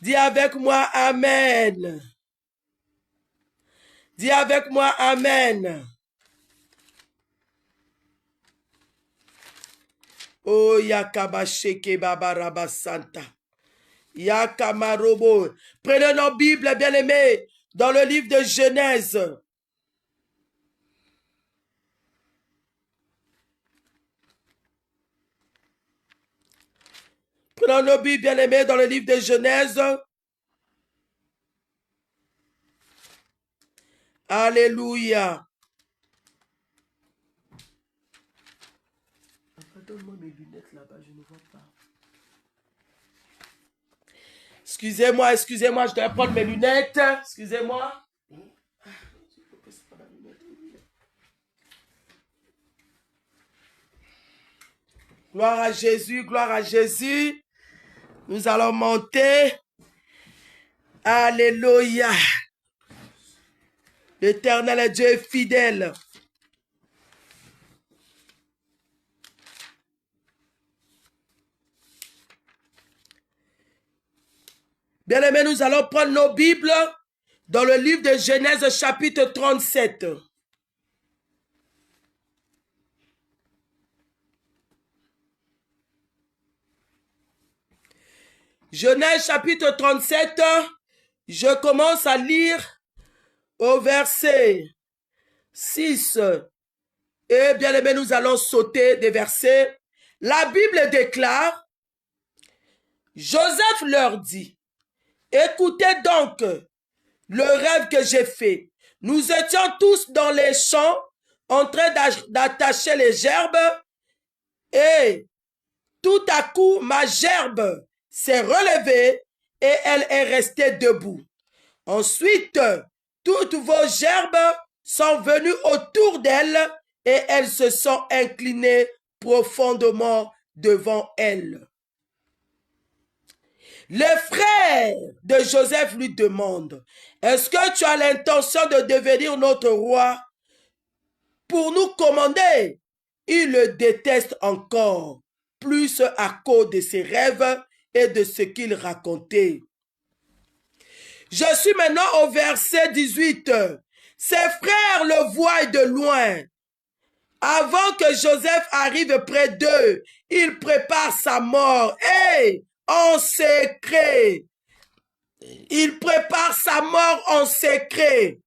Dis avec moi Amen. Dis avec moi Amen. Oh Yakabasheke Babaraba Santa. Yakamarobo. Prenez nos Bibles, bien-aimés, dans le livre de Genèse. Prenons nos Bibles, bien-aimés, dans le livre de Genèse. Alléluia. Donne-moi mes lunettes là-bas, je ne vois pas. Excusez-moi, je dois prendre mes lunettes. Excusez-moi. Gloire à Jésus, gloire à Jésus. Nous allons monter. Alléluia. L'Éternel Dieu est fidèle. Bien-aimés, nous allons prendre nos Bibles dans le livre de Genèse chapitre 37. Genèse chapitre 37, je commence à lire au verset 6. Et bien aimé, nous allons sauter des versets. La Bible déclare, Joseph leur dit, écoutez donc le rêve que j'ai fait. Nous étions tous dans les champs en train d'attacher les gerbes et tout à coup ma gerbe s'est relevée et elle est restée debout. Ensuite, toutes vos gerbes sont venues autour d'elle et elles se sont inclinées profondément devant elle. Les frères de Joseph lui demandent, est-ce que tu as l'intention de devenir notre roi pour nous commander? Il le déteste encore, plus à cause de ses rêves et de ce qu'il racontait. Je suis maintenant au verset 18. Ses frères le voient de loin. Avant que Joseph arrive près d'eux, il prépare sa mort. Et en secret. Il prépare sa mort en secret.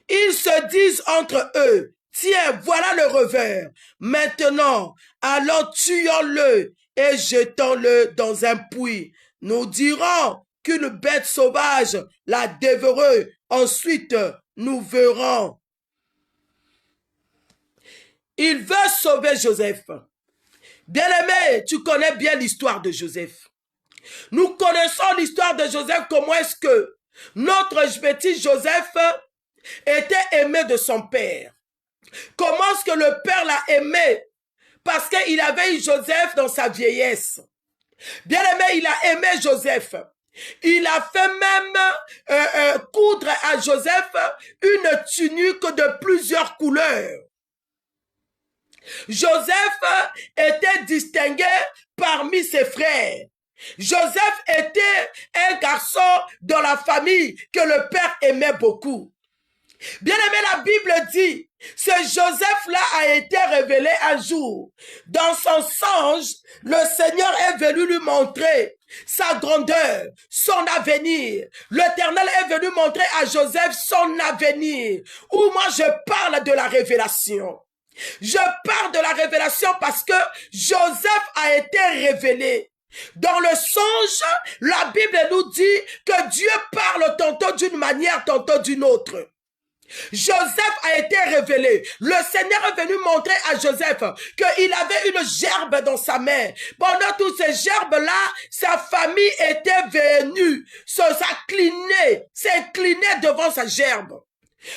Ils se disent entre eux, tiens, voilà le revers. Maintenant, allons tuons-le et jetons-le dans un puits. Nous dirons qu'une bête sauvage l'a dévoré. Ensuite, nous verrons. Il veut sauver Joseph. Bien-aimé, tu connais bien l'histoire de Joseph. Nous connaissons l'histoire de Joseph, comment est-ce que notre petit Joseph était aimé de son père. Comment est-ce que le père l'a aimé? Parce qu'il avait eu Joseph dans sa vieillesse. Bien-aimé, il a aimé Joseph. Il a fait même coudre à Joseph une tunique de plusieurs couleurs. Joseph était distingué parmi ses frères. Joseph était un garçon dans la famille que le père aimait beaucoup. Bien aimé, la Bible dit, ce Joseph-là a été révélé un jour. Dans son songe, le Seigneur est venu lui montrer sa grandeur, son avenir. L'Éternel est venu montrer à Joseph son avenir. Où moi je parle de la révélation. Je parle de la révélation parce que Joseph a été révélé. Dans le songe, la Bible nous dit que Dieu parle tantôt d'une manière, tantôt d'une autre. Joseph a été révélé. Le Seigneur est venu montrer à Joseph qu'il avait une gerbe dans sa main. Pendant toutes ces gerbes-là, sa famille était venue, s'inclinait devant sa gerbe.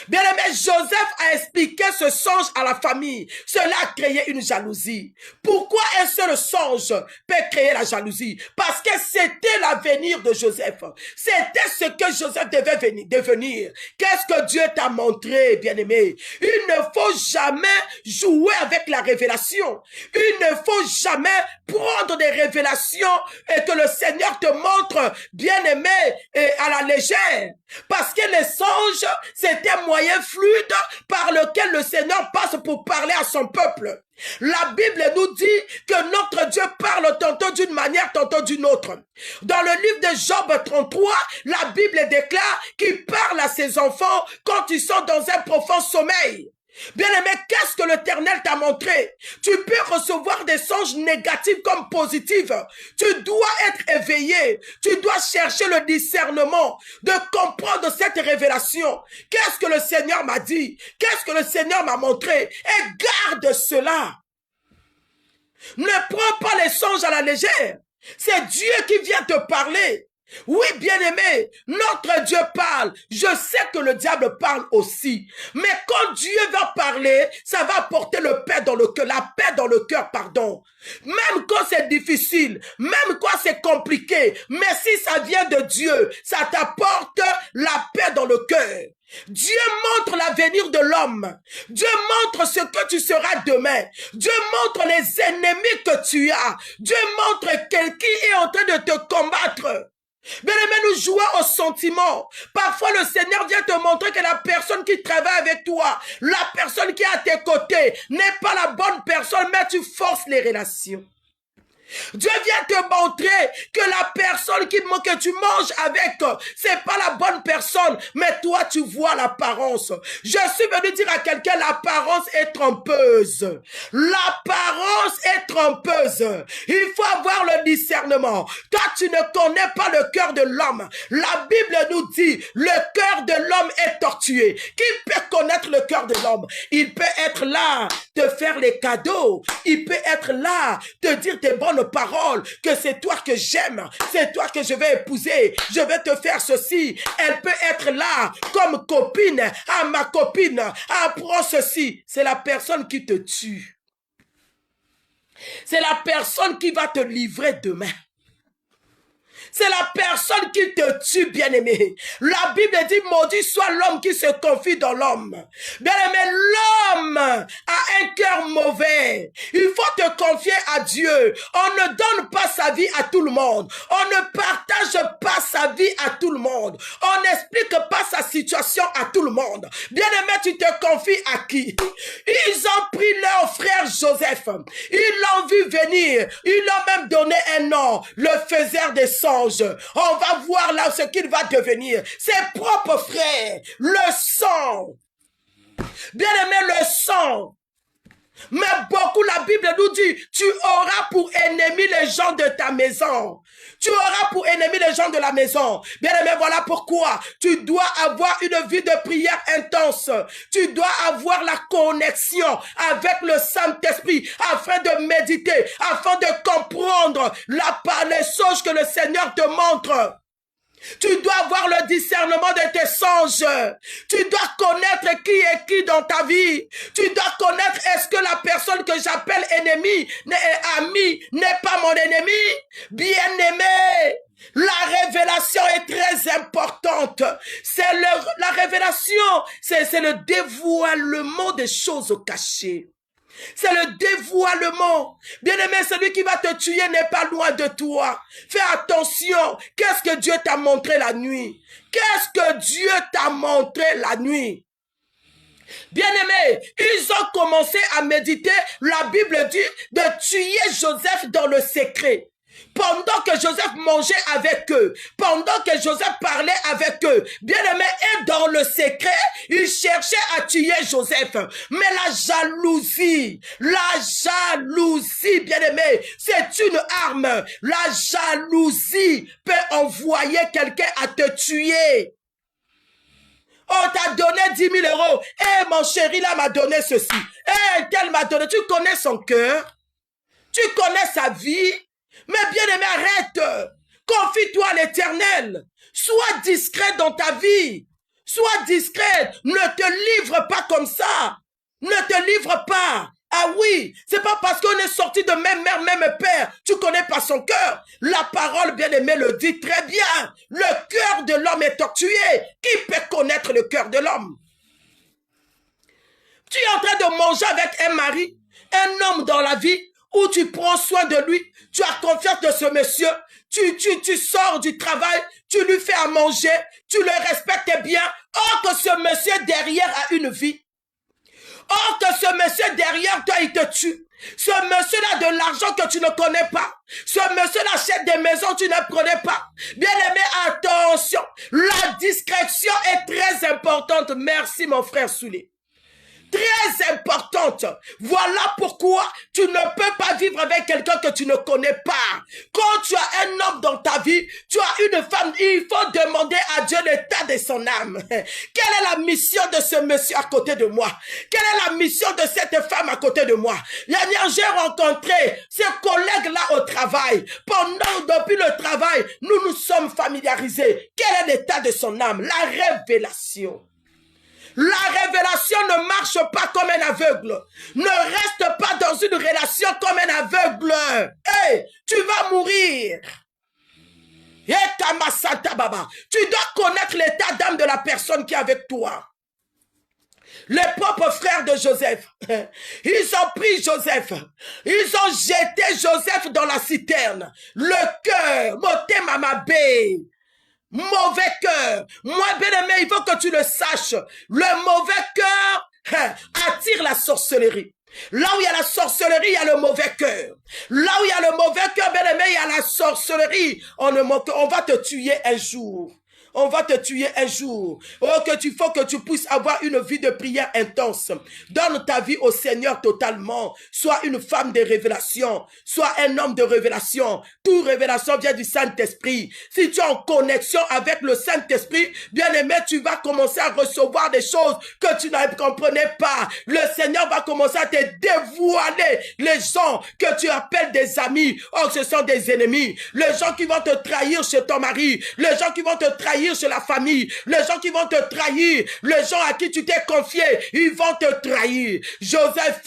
Bien-aimé, Joseph a expliqué ce songe à la famille. Cela a créé une jalousie. Pourquoi un seul songe peut créer la jalousie? Parce que c'était l'avenir de Joseph. C'était ce que Joseph devait devenir. Qu'est-ce que Dieu t'a montré, bien-aimé? Il ne faut jamais jouer avec la révélation. Il ne faut jamais prendre des révélations et que le Seigneur te montre, bien-aimé, à la légère. Parce que les songes, c'était un moyen fluide par lequel le Seigneur passe pour parler à son peuple. La Bible nous dit que notre Dieu parle tantôt d'une manière, tantôt d'une autre. Dans le livre de Job 33, la Bible déclare qu'il parle à ses enfants quand ils sont dans un profond sommeil. Bien-aimé, qu'est-ce que l'Éternel t'a montré? Tu peux recevoir des songes négatifs comme positifs. Tu dois être éveillé. Tu dois chercher le discernement de comprendre cette révélation. Qu'est-ce que le Seigneur m'a dit? Qu'est-ce que le Seigneur m'a montré? Et garde cela. Ne prends pas les songes à la légère. C'est Dieu qui vient te parler. Oui, bien-aimé, notre Dieu parle. Je sais que le diable parle aussi. Mais quand Dieu va parler, ça va apporter le paix dans le cœur, la paix dans le cœur, pardon. Même quand c'est difficile, même quand c'est compliqué, mais si ça vient de Dieu, ça t'apporte la paix dans le cœur. Dieu montre l'avenir de l'homme. Dieu montre ce que tu seras demain. Dieu montre les ennemis que tu as. Dieu montre qui est en train de te combattre. Bien-aimé, nous jouons au sentiment. Parfois, le Seigneur vient te montrer que la personne qui travaille avec toi, la personne qui est à tes côtés, n'est pas la bonne personne, mais tu forces les relations. Dieu vient te montrer que la personne que tu manges avec, c'est pas la bonne personne, mais toi tu vois l'apparence. Je suis venu dire à quelqu'un, l'apparence est trompeuse. L'apparence est trompeuse. Il faut avoir le discernement. Toi tu ne connais pas le cœur de l'homme. La Bible nous dit, le cœur de l'homme est tortué. Qui peut connaître le cœur de l'homme? Il peut être là, te faire les cadeaux. Il peut être là, te dire tes bonnes paroles, que c'est toi que j'aime, c'est toi que je vais épouser, je vais te faire ceci. Elle peut être là comme copine, ah ma copine, ah prends ceci. C'est la personne qui te tue. C'est la personne qui va te livrer demain. C'est la personne qui te tue, bien-aimé. La Bible dit, maudit soit l'homme qui se confie dans l'homme. Bien-aimé, l'homme a un cœur mauvais. Il faut te confier à Dieu. On ne donne pas sa vie à tout le monde. On ne partage pas sa vie à tout le monde. On n'explique pas sa situation à tout le monde. Bien-aimé, tu te confies à qui? Ils ont pris leur frère Joseph. Ils l'ont vu venir. Ils l'ont même donné un nom, le faiseur des songes. On va voir là ce qu'il va devenir. Ses propres frères, le sang. Bien-aimé, le sang. Mais beaucoup, la Bible nous dit, tu auras pour ennemi les gens de ta maison. Tu auras pour ennemi les gens de la maison. Bien-aimé, voilà pourquoi tu dois avoir une vie de prière intense. Tu dois avoir la connexion avec le Saint-Esprit afin de méditer, afin de comprendre les choses que le Seigneur te montre. Tu dois avoir le discernement de tes songes. Tu dois connaître qui est qui dans ta vie. Tu dois connaître est-ce que la personne que j'appelle ennemi, ami, n'est pas mon ennemi. Bien-aimé, la révélation est très importante. La révélation, c'est le dévoilement des choses cachées. C'est le dévoilement. Bien-aimé, celui qui va te tuer n'est pas loin de toi. Fais attention. Qu'est-ce que Dieu t'a montré la nuit? Qu'est-ce que Dieu t'a montré la nuit? Bien-aimé, ils ont commencé à méditer. La Bible dit de tuer Joseph dans le secret. Pendant que Joseph mangeait avec eux, pendant que Joseph parlait avec eux, bien-aimé, et dans le secret, il cherchait à tuer Joseph. Mais la jalousie, bien-aimé, c'est une arme. La jalousie peut envoyer quelqu'un à te tuer. On t'a donné 10 000 euros. Eh, mon chéri, là, m'a donné ceci. Eh, tel m'a donné. Tu connais son cœur. Tu connais sa vie. Mais bien-aimé, arrête. Confie-toi à l'Éternel. Sois discret dans ta vie. Sois discret. Ne te livre pas comme ça. Ne te livre pas. Ah oui, c'est pas parce qu'on est sorti de même mère, même père, tu connais pas son cœur. La parole, bien-aimé, le dit très bien. Le cœur de l'homme est tortué. Qui peut connaître le cœur de l'homme? Tu es en train de manger avec un mari, un homme dans la vie, où tu prends soin de lui, tu as confiance de ce monsieur, tu sors du travail, tu lui fais à manger, tu le respectes bien. Or que ce monsieur derrière a une vie. Or que ce monsieur derrière toi, il te tue. Ce monsieur-là de l'argent que tu ne connais pas. Ce monsieur-là achète des maisons que tu ne connais pas. Bien-aimé, attention. La discrétion est très importante. Merci mon frère Soulé. Très importante. Voilà pourquoi tu ne peux pas vivre avec quelqu'un que tu ne connais pas. Quand tu as un homme dans ta vie, tu as une femme, il faut demander à Dieu l'état de son âme. Quelle est la mission de ce monsieur à côté de moi? Quelle est la mission de cette femme à côté de moi? Hier, j'ai rencontré ces collègues-là au travail. Depuis le travail, nous nous sommes familiarisés. Quel est l'état de son âme? La révélation. La révélation ne marche pas comme un aveugle. Ne reste pas dans une relation comme un aveugle. Hey, tu vas mourir. Tu dois connaître l'état d'âme de la personne qui est avec toi. Les propres frères de Joseph, ils ont pris Joseph, ils ont jeté Joseph dans la citerne. Le cœur, Motemamabé, mauvais cœur. Moi, bien-aimé, il faut que tu le saches. Le mauvais cœur attire la sorcellerie. Là où il y a la sorcellerie, il y a le mauvais cœur. Là où il y a le mauvais cœur, bien aimé, il y a la sorcellerie. On va te tuer un jour. On va te tuer un jour. Oh, faut que tu puisses avoir une vie de prière intense. Donne ta vie au Seigneur totalement. Sois une femme de révélation. Sois un homme de révélation. Toute révélation vient du Saint-Esprit. Si tu es en connexion avec le Saint-Esprit, bien aimé, tu vas commencer à recevoir des choses que tu ne comprenais pas. Le Seigneur va commencer à te dévoiler les gens que tu appelles des amis. Oh, ce sont des ennemis. Les gens qui vont te trahir chez ton mari. Les gens qui vont te trahir chez la famille, les gens qui vont te trahir, les gens à qui tu t'es confié, ils vont te trahir. Joseph,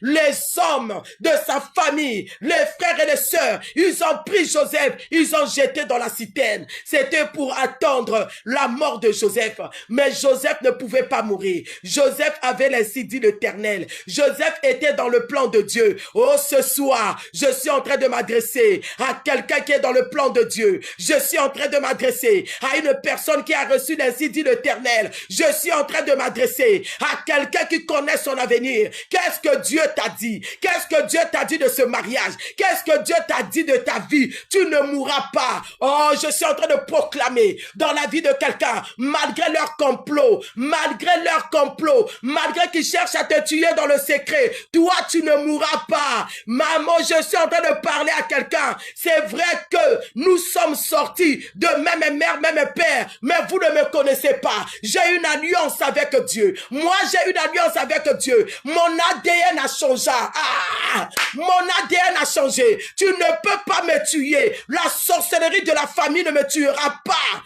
les hommes de sa famille, les frères et les sœurs, ils ont pris Joseph, ils ont jeté dans la citerne. C'était pour attendre la mort de Joseph. Mais Joseph ne pouvait pas mourir. Joseph avait ainsi dit l'Éternel. Joseph était dans le plan de Dieu. Oh, ce soir, je suis en train de m'adresser à quelqu'un qui est dans le plan de Dieu. Je suis en train de m'adresser à une personne qui a reçu l'ainsi dit l'Éternel. Je suis en train de m'adresser à quelqu'un qui connaît son avenir. Qu'est-ce que Dieu t'a dit? Qu'est-ce que Dieu t'a dit de ce mariage? Qu'est-ce que Dieu t'a dit de ta vie? Tu ne mourras pas. Oh, je suis en train de proclamer dans la vie de quelqu'un, malgré leur complot, malgré qu'ils cherchent à te tuer dans le secret, toi tu ne mourras pas. Maman, je suis en train de parler à quelqu'un. C'est vrai que nous sommes sortis de même mère, même père, mais vous ne me connaissez pas. J'ai une alliance avec Dieu. Moi, j'ai une alliance avec Dieu. Mon ADN a changé. Mon ADN a changé. Tu ne peux pas me tuer. La sorcellerie de la famille ne me tuera pas.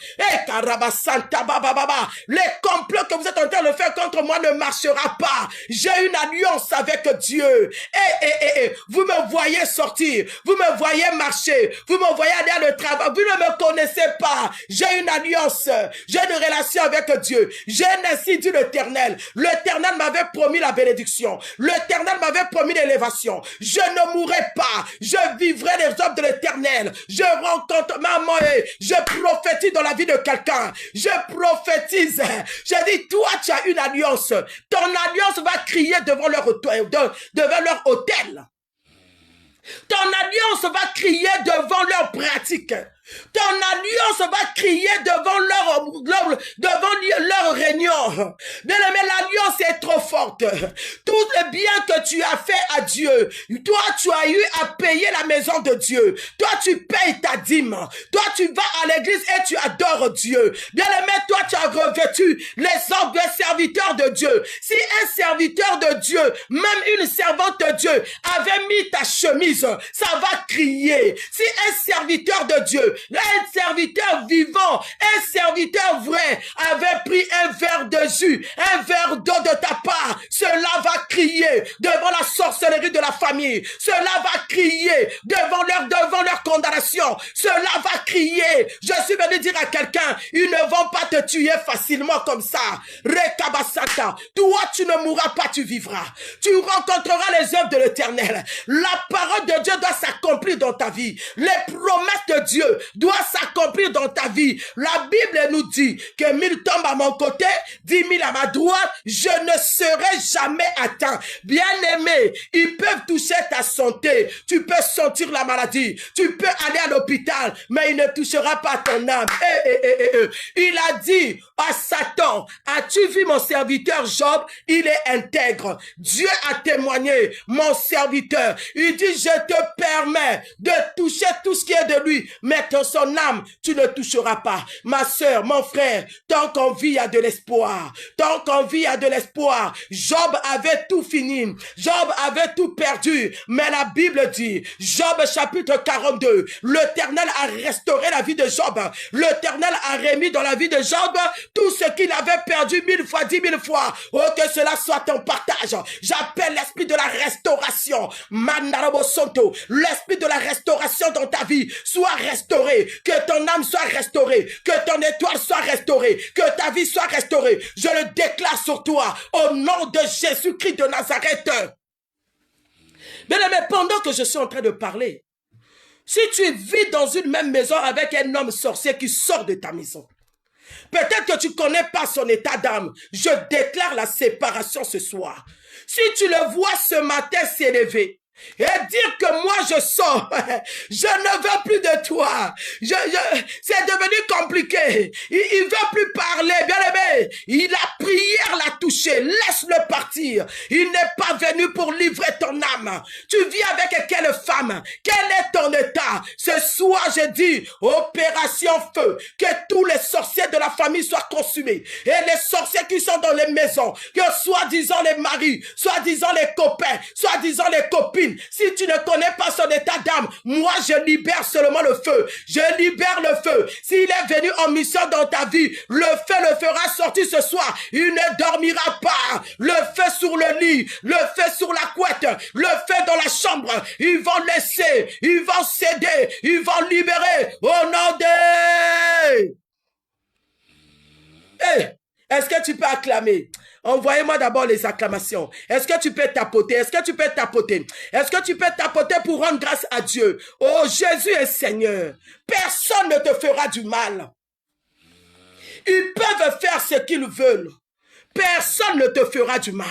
Les complots que vous êtes en train de faire contre moi ne marchera pas. J'ai une alliance avec Dieu. Vous me voyez sortir. Vous me voyez marcher. Vous me voyez aller à le travail. Vous ne me connaissez pas. J'ai une alliance. J'ai une relation avec Dieu. J'ai ainsi dit l'Éternel. L'Éternel m'avait promis la bénédiction. L'Éternel m'avait promis l'élévation. Je ne mourrai pas. Je vivrai les œuvres de l'Éternel. Je rencontre maman et je prophétise dans la vie de quelqu'un. Je prophétise. Je dis, toi, tu as une alliance. Ton alliance va crier devant leur autel. Ton alliance va crier devant leurs pratiques. Ton alliance va crier devant leur réunion. Bien aimé, l'alliance est trop forte. Tout le bien que tu as fait à Dieu, toi tu as eu à payer la maison de Dieu. Toi tu payes ta dîme. Toi tu vas à l'église et tu adores Dieu. Bien aimé, toi tu as revêtu les ordres de serviteur de Dieu. Si un serviteur de Dieu, même une servante de Dieu, avait mis ta chemise, ça va crier. Si un serviteur de Dieu, un serviteur vivant, un serviteur vrai avait pris un verre de jus, un verre d'eau de ta part, cela va crier devant la sorcellerie de la famille. Cela va crier devant leur condamnation. Cela va crier. Je suis venu dire à quelqu'un, ils ne vont pas te tuer facilement comme ça. Rekabasata, toi tu ne mourras pas, tu vivras. Tu rencontreras les œuvres de l'Éternel. La parole de Dieu doit s'accomplir dans ta vie. Les promesses de Dieu doit s'accomplir dans ta vie. La Bible nous dit que 1000 tombent à mon côté, 10 000 à ma droite, je ne serai jamais atteint. Bien-aimé, ils peuvent toucher ta santé. Tu peux sentir la maladie. Tu peux aller à l'hôpital, mais il ne touchera pas ton âme. Il a dit à Satan, as-tu vu mon serviteur Job? Il est intègre. Dieu a témoigné, mon serviteur. Il dit, je te permets de toucher tout ce qui est de lui. Maintenant, dans son âme, tu ne toucheras pas. Ma sœur, mon frère, tant qu'on vit, il y a de l'espoir. Tant qu'on vit, il y a de l'espoir. Job avait tout fini. Job avait tout perdu. Mais la Bible dit, Job chapitre 42, l'Éternel a restauré la vie de Job. L'Éternel a remis dans la vie de Job tout ce qu'il avait perdu 1000 fois, 10 000 fois. Oh, que cela soit ton partage. J'appelle l'esprit de la restauration. Mandarabo Santo. L'esprit de la restauration dans ta vie soit restauré. Que ton âme soit restaurée. Que ton étoile soit restaurée. Que ta vie soit restaurée. Je le déclare sur toi au nom de Jésus-Christ de Nazareth. Bien aimé, pendant que je suis en train de parler, si tu vis dans une même maison avec un homme sorcier qui sort de ta maison, peut-être que tu ne connais pas son état d'âme. Je déclare la séparation ce soir. Si tu le vois ce matin s'élever et dire que moi je sors, je ne veux plus de toi. C'est devenu compliqué. Il veut plus parler, bien aimé. La prière l'a touché. Laisse-le partir. Il n'est pas venu pour livrer ton âme. Tu vis avec quelle femme? Quel est ton état? Ce soir, je dis, opération feu. Que tous les sorciers de la famille soient consumés. Et les sorciers qui sont dans les maisons, que soi-disant les maris, soi-disant les copains, soi-disant les copines, si tu ne connais pas son état d'âme, moi je libère seulement le feu. Je libère le feu. S'il est venu en mission dans ta vie, le feu le fera sortir ce soir. Il ne dormira pas. Le feu sur le lit, le feu sur la couette, le feu dans la chambre. Ils vont laisser, ils vont céder, ils vont libérer au nom de... Hey, est-ce que tu peux acclamer? Envoyez-moi d'abord les acclamations. Est-ce que tu peux tapoter? Est-ce que tu peux tapoter? Est-ce que tu peux tapoter pour rendre grâce à Dieu? Oh, Jésus est Seigneur. Personne ne te fera du mal. Ils peuvent faire ce qu'ils veulent. Personne ne te fera du mal.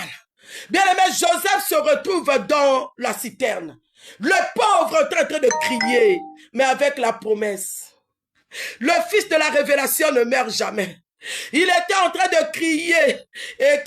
Bien-aimé, Joseph se retrouve dans la citerne. Le pauvre est en train de crier, mais avec la promesse. Le fils de la révélation ne meurt jamais. Il était en train de crier, et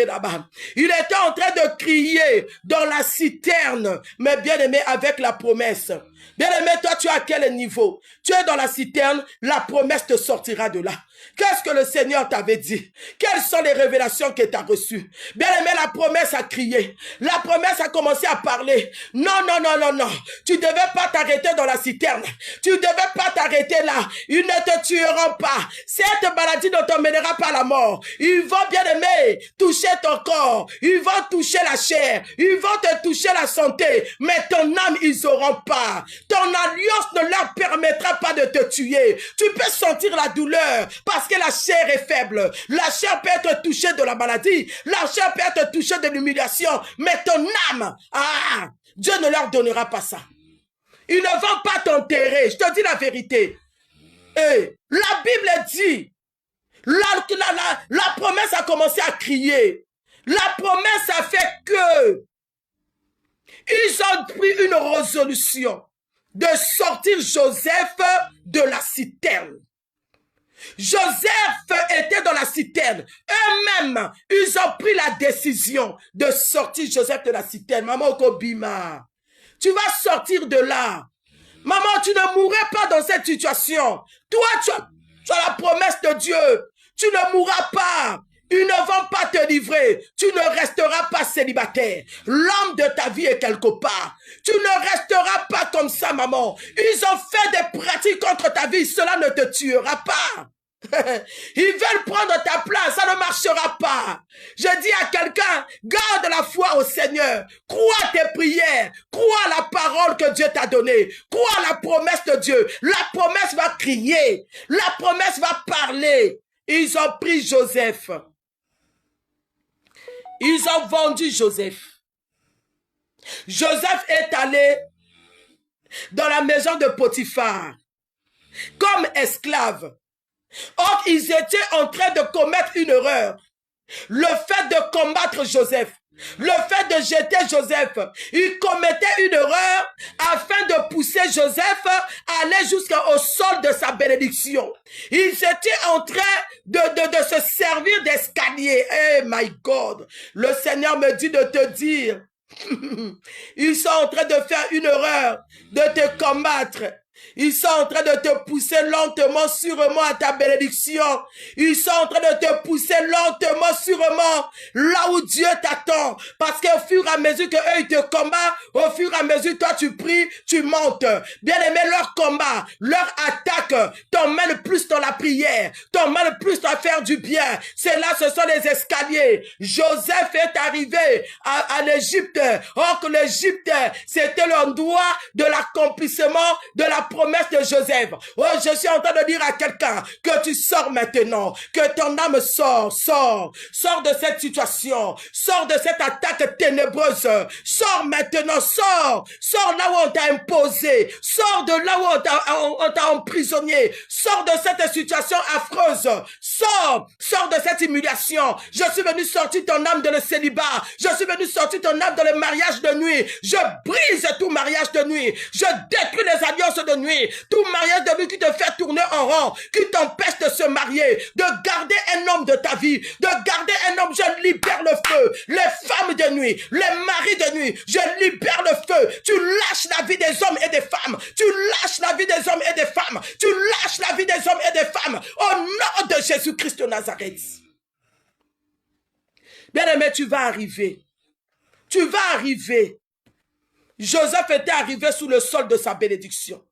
là-bas. Il était en train de crier dans la citerne, mais bien aimé avec la promesse. Bien aimé, toi tu es à quel niveau? Tu es dans la citerne, la promesse te sortira de là. Qu'est-ce que le Seigneur t'avait dit? Quelles sont les révélations que tu as reçues? Bien aimé, la promesse a crié. La promesse a commencé à parler. Non, non, non, non, non. Tu ne devais pas t'arrêter dans la citerne. Tu ne devais pas t'arrêter là. Ils ne te tueront pas. Cette maladie ne t'emmènera pas à la mort. Ils vont, bien aimé, toucher ton corps. Ils vont toucher la chair. Ils vont te toucher la santé. Mais ton âme, ils n'auront pas. Ton alliance ne leur permettra pas de te tuer. Tu peux sentir la douleur parce que la chair est faible. La chair peut être touchée de la maladie. La chair peut être touchée de l'humiliation. Mais ton âme, Dieu ne leur donnera pas ça. Ils ne vont pas t'enterrer. Je te dis la vérité. Et la Bible dit, la promesse a commencé à crier. La promesse a fait que ils ont pris une résolution de sortir Joseph de la citerne. Joseph était dans la citerne. Eux-mêmes, ils ont pris la décision de sortir Joseph de la citerne. Maman Okobima, tu vas sortir de là. Maman, tu ne mourrais pas dans cette situation. Toi, tu as la promesse de Dieu. Tu ne mourras pas. Ils ne vont pas te livrer. Tu ne resteras pas célibataire. L'homme de ta vie est quelque part. Tu ne resteras pas comme ça, maman. Ils ont fait des pratiques contre ta vie. Cela ne te tuera pas. Ils veulent prendre ta place, ça ne marchera pas. Je dis à quelqu'un, garde la foi au Seigneur, crois à tes prières, crois à la parole que Dieu t'a donnée, crois à la promesse de Dieu. La promesse va crier, la promesse va parler. Ils ont pris Joseph. Ils ont vendu Joseph. Joseph est allé dans la maison de Potiphar comme esclave. Or, ils étaient en train de commettre une erreur. Le fait de combattre Joseph, le fait de jeter Joseph, ils commettaient une erreur afin de pousser Joseph à aller jusqu'au sol de sa bénédiction. Ils étaient en train de se servir d'escalier. Eh my God, le Seigneur me dit de te dire, ils sont en train de faire une erreur, de te combattre. Ils sont en train de te pousser lentement, sûrement à ta bénédiction. Ils sont en train de te pousser lentement, sûrement là où Dieu t'attend. Parce qu'au fur et à mesure qu'eux ils te combattent, au fur et à mesure toi tu pries, tu montes. Bien aimé, leur combat, leur attaque t'emmène plus dans la prière, t'emmène plus à faire du bien. C'est là, ce sont les escaliers. Joseph est arrivé à l'Égypte. Or que l'Égypte, c'était l'endroit de l'accomplissement de la promesse de Joseph. Oh, je suis en train de dire à quelqu'un que tu sors maintenant, que ton âme sors de cette situation, sors de cette attaque ténébreuse, sors maintenant, sors là où on t'a imposé, sors de là où on t'a emprisonné, sors de cette situation affreuse, sors de cette humiliation. Je suis venu sortir ton âme de le célibat, je suis venu sortir ton âme dans le mariage de nuit, je brise tout mariage de nuit, je détruis les alliances de nuit, tout mariage de nuit qui te fait tourner en rond, qui t'empêche de se marier, de garder un homme de ta vie, de garder un homme. Je libère le feu, les femmes de nuit, les maris de nuit, je libère le feu. Tu lâches la vie des hommes et des femmes, tu lâches la vie des hommes et des femmes, tu lâches la vie des hommes et des femmes au nom de Jésus-Christ de Nazareth. Bien-aimé, tu vas arriver. Tu vas arriver. Joseph était arrivé sous le sol de sa bénédiction.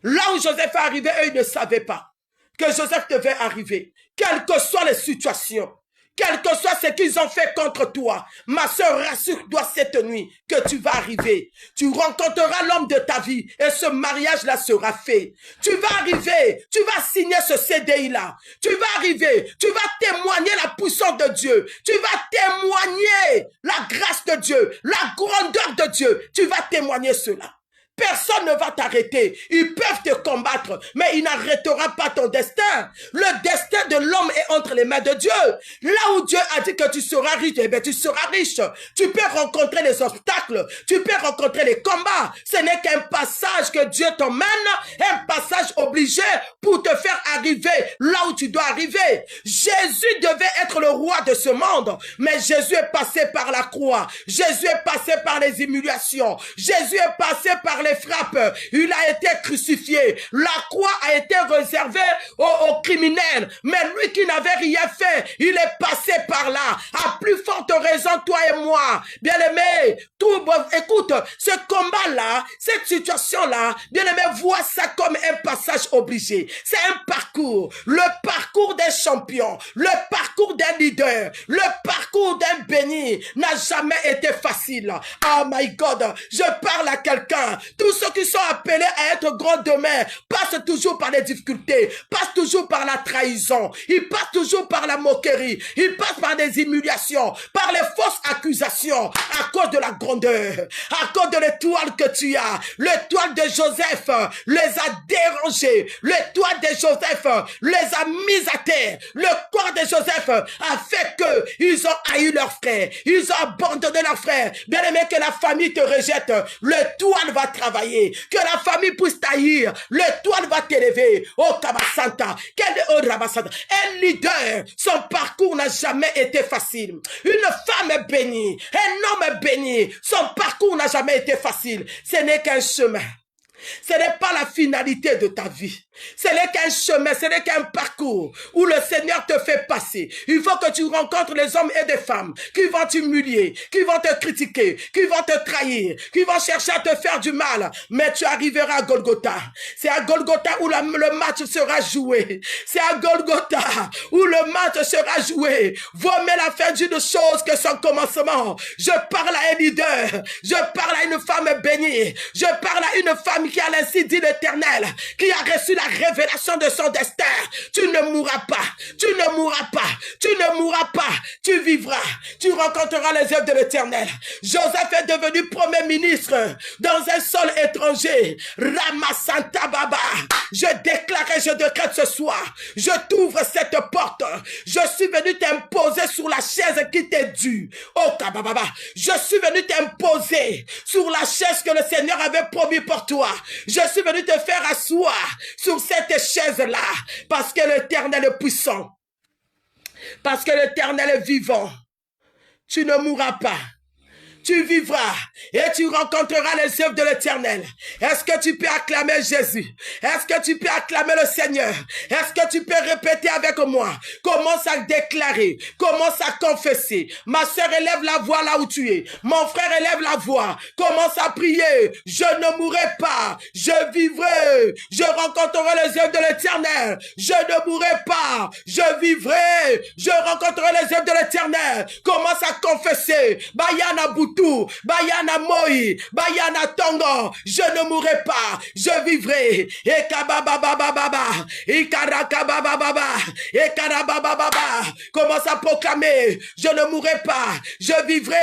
Là où Joseph est arrivé, eux, ils ne savaient pas que Joseph devait arriver. Quelles que soient les situations, quel que soit ce qu'ils ont fait contre toi, ma soeur, rassure-toi cette nuit que tu vas arriver. Tu rencontreras l'homme de ta vie et ce mariage-là sera fait. Tu vas arriver, tu vas signer ce CDI-là. Tu vas arriver, tu vas témoigner la puissance de Dieu. Tu vas témoigner la grâce de Dieu, la grandeur de Dieu. Tu vas témoigner cela. Personne ne va t'arrêter. Ils peuvent te combattre, mais ils n'arrêteront pas ton destin. Le destin de l'homme est entre les mains de Dieu. Là où Dieu a dit que tu seras riche, eh bien tu seras riche. Tu peux rencontrer les obstacles, tu peux rencontrer les combats. Ce n'est qu'un passage que Dieu t'emmène, un passage obligé pour te faire arriver là où tu dois arriver. Jésus devait être le roi de ce monde, mais Jésus est passé par la croix. Jésus est passé par les humiliations. Jésus est passé par les frappes, il a été crucifié. La croix a été réservée aux criminels, mais lui qui n'avait rien fait, il est passé par là. À plus forte raison, toi et moi, bien aimé, écoute, ce combat-là, cette situation-là, bien aimé, vois ça comme un passage obligé. C'est un parcours, le parcours des champions, le parcours d'un leader, le parcours d'un béni n'a jamais été facile. Oh my God, je parle à quelqu'un. Tous ceux qui sont appelés à être grands demain passent toujours par les difficultés, passent toujours par la trahison, ils passent toujours par la moquerie, ils passent par des humiliations, par les fausses accusations à cause de la grandeur, à cause de l'étoile que tu as. L'étoile de Joseph les a dérangés, l'étoile de Joseph les a mis à terre. Le corps de Joseph a fait qu'ils ont haï leurs frères, ils ont abandonné leurs frères. Bien aimé, que la famille te rejette, l'étoile va travailler, que la famille puisse taillir, l'étoile va t'élever. Oh Kabasanta, un leader, son parcours n'a jamais été facile. Une femme est bénie, un homme est béni, son parcours n'a jamais été facile. Ce n'est qu'un chemin. Ce n'est pas la finalité de ta vie. Ce n'est qu'un chemin, ce n'est qu'un parcours où le Seigneur te fait passer. Il faut que tu rencontres les hommes et des femmes qui vont t'humilier, qui vont te critiquer, qui vont te trahir, qui vont chercher à te faire du mal. Mais tu arriveras à Golgotha. C'est à Golgotha où le match sera joué. C'est à Golgotha où le match sera joué. Vaut mieux la fin d'une chose que son commencement. Je parle à un leader. Je parle à une femme bénie. Je parle à une femme qui a ainsi dit l'Éternel, qui a reçu la révélation de son destin. Tu ne mourras pas, tu ne mourras pas, tu ne mourras pas, tu vivras, tu rencontreras les œuvres de l'Éternel. Joseph est devenu premier ministre dans un sol étranger. Ramasanta Baba, je déclare et je décrète ce soir, je t'ouvre cette porte. Je suis venu t'imposer sur la chaise qui t'est due. Oh Kababa, je suis venu t'imposer sur la chaise que le Seigneur avait promis pour toi. Je suis venu te faire asseoir sur cette chaise-là, parce que l'Éternel est puissant, parce que l'Éternel est vivant. Tu ne mourras pas, tu vivras et tu rencontreras les œuvres de l'Éternel. Est-ce que tu peux acclamer Jésus? Est-ce que tu peux acclamer le Seigneur? Est-ce que tu peux répéter avec moi? Commence à déclarer, commence à confesser. Ma soeur, élève la voix là où tu es. Mon frère, élève la voix. Commence à prier. Je ne mourrai pas, je vivrai. Je rencontrerai les œuvres de l'Éternel. Je ne mourrai pas, je vivrai. Je rencontrerai les œuvres de l'Éternel. Commence à confesser. Bayana Boutou, Bayana Moi, Bayana Tongo. Je ne mourrai pas, je vivrai. Ekabababababa, Ikarakabababa, Ekarabababa. Commence à proclamer. Je ne mourrai pas, je vivrai.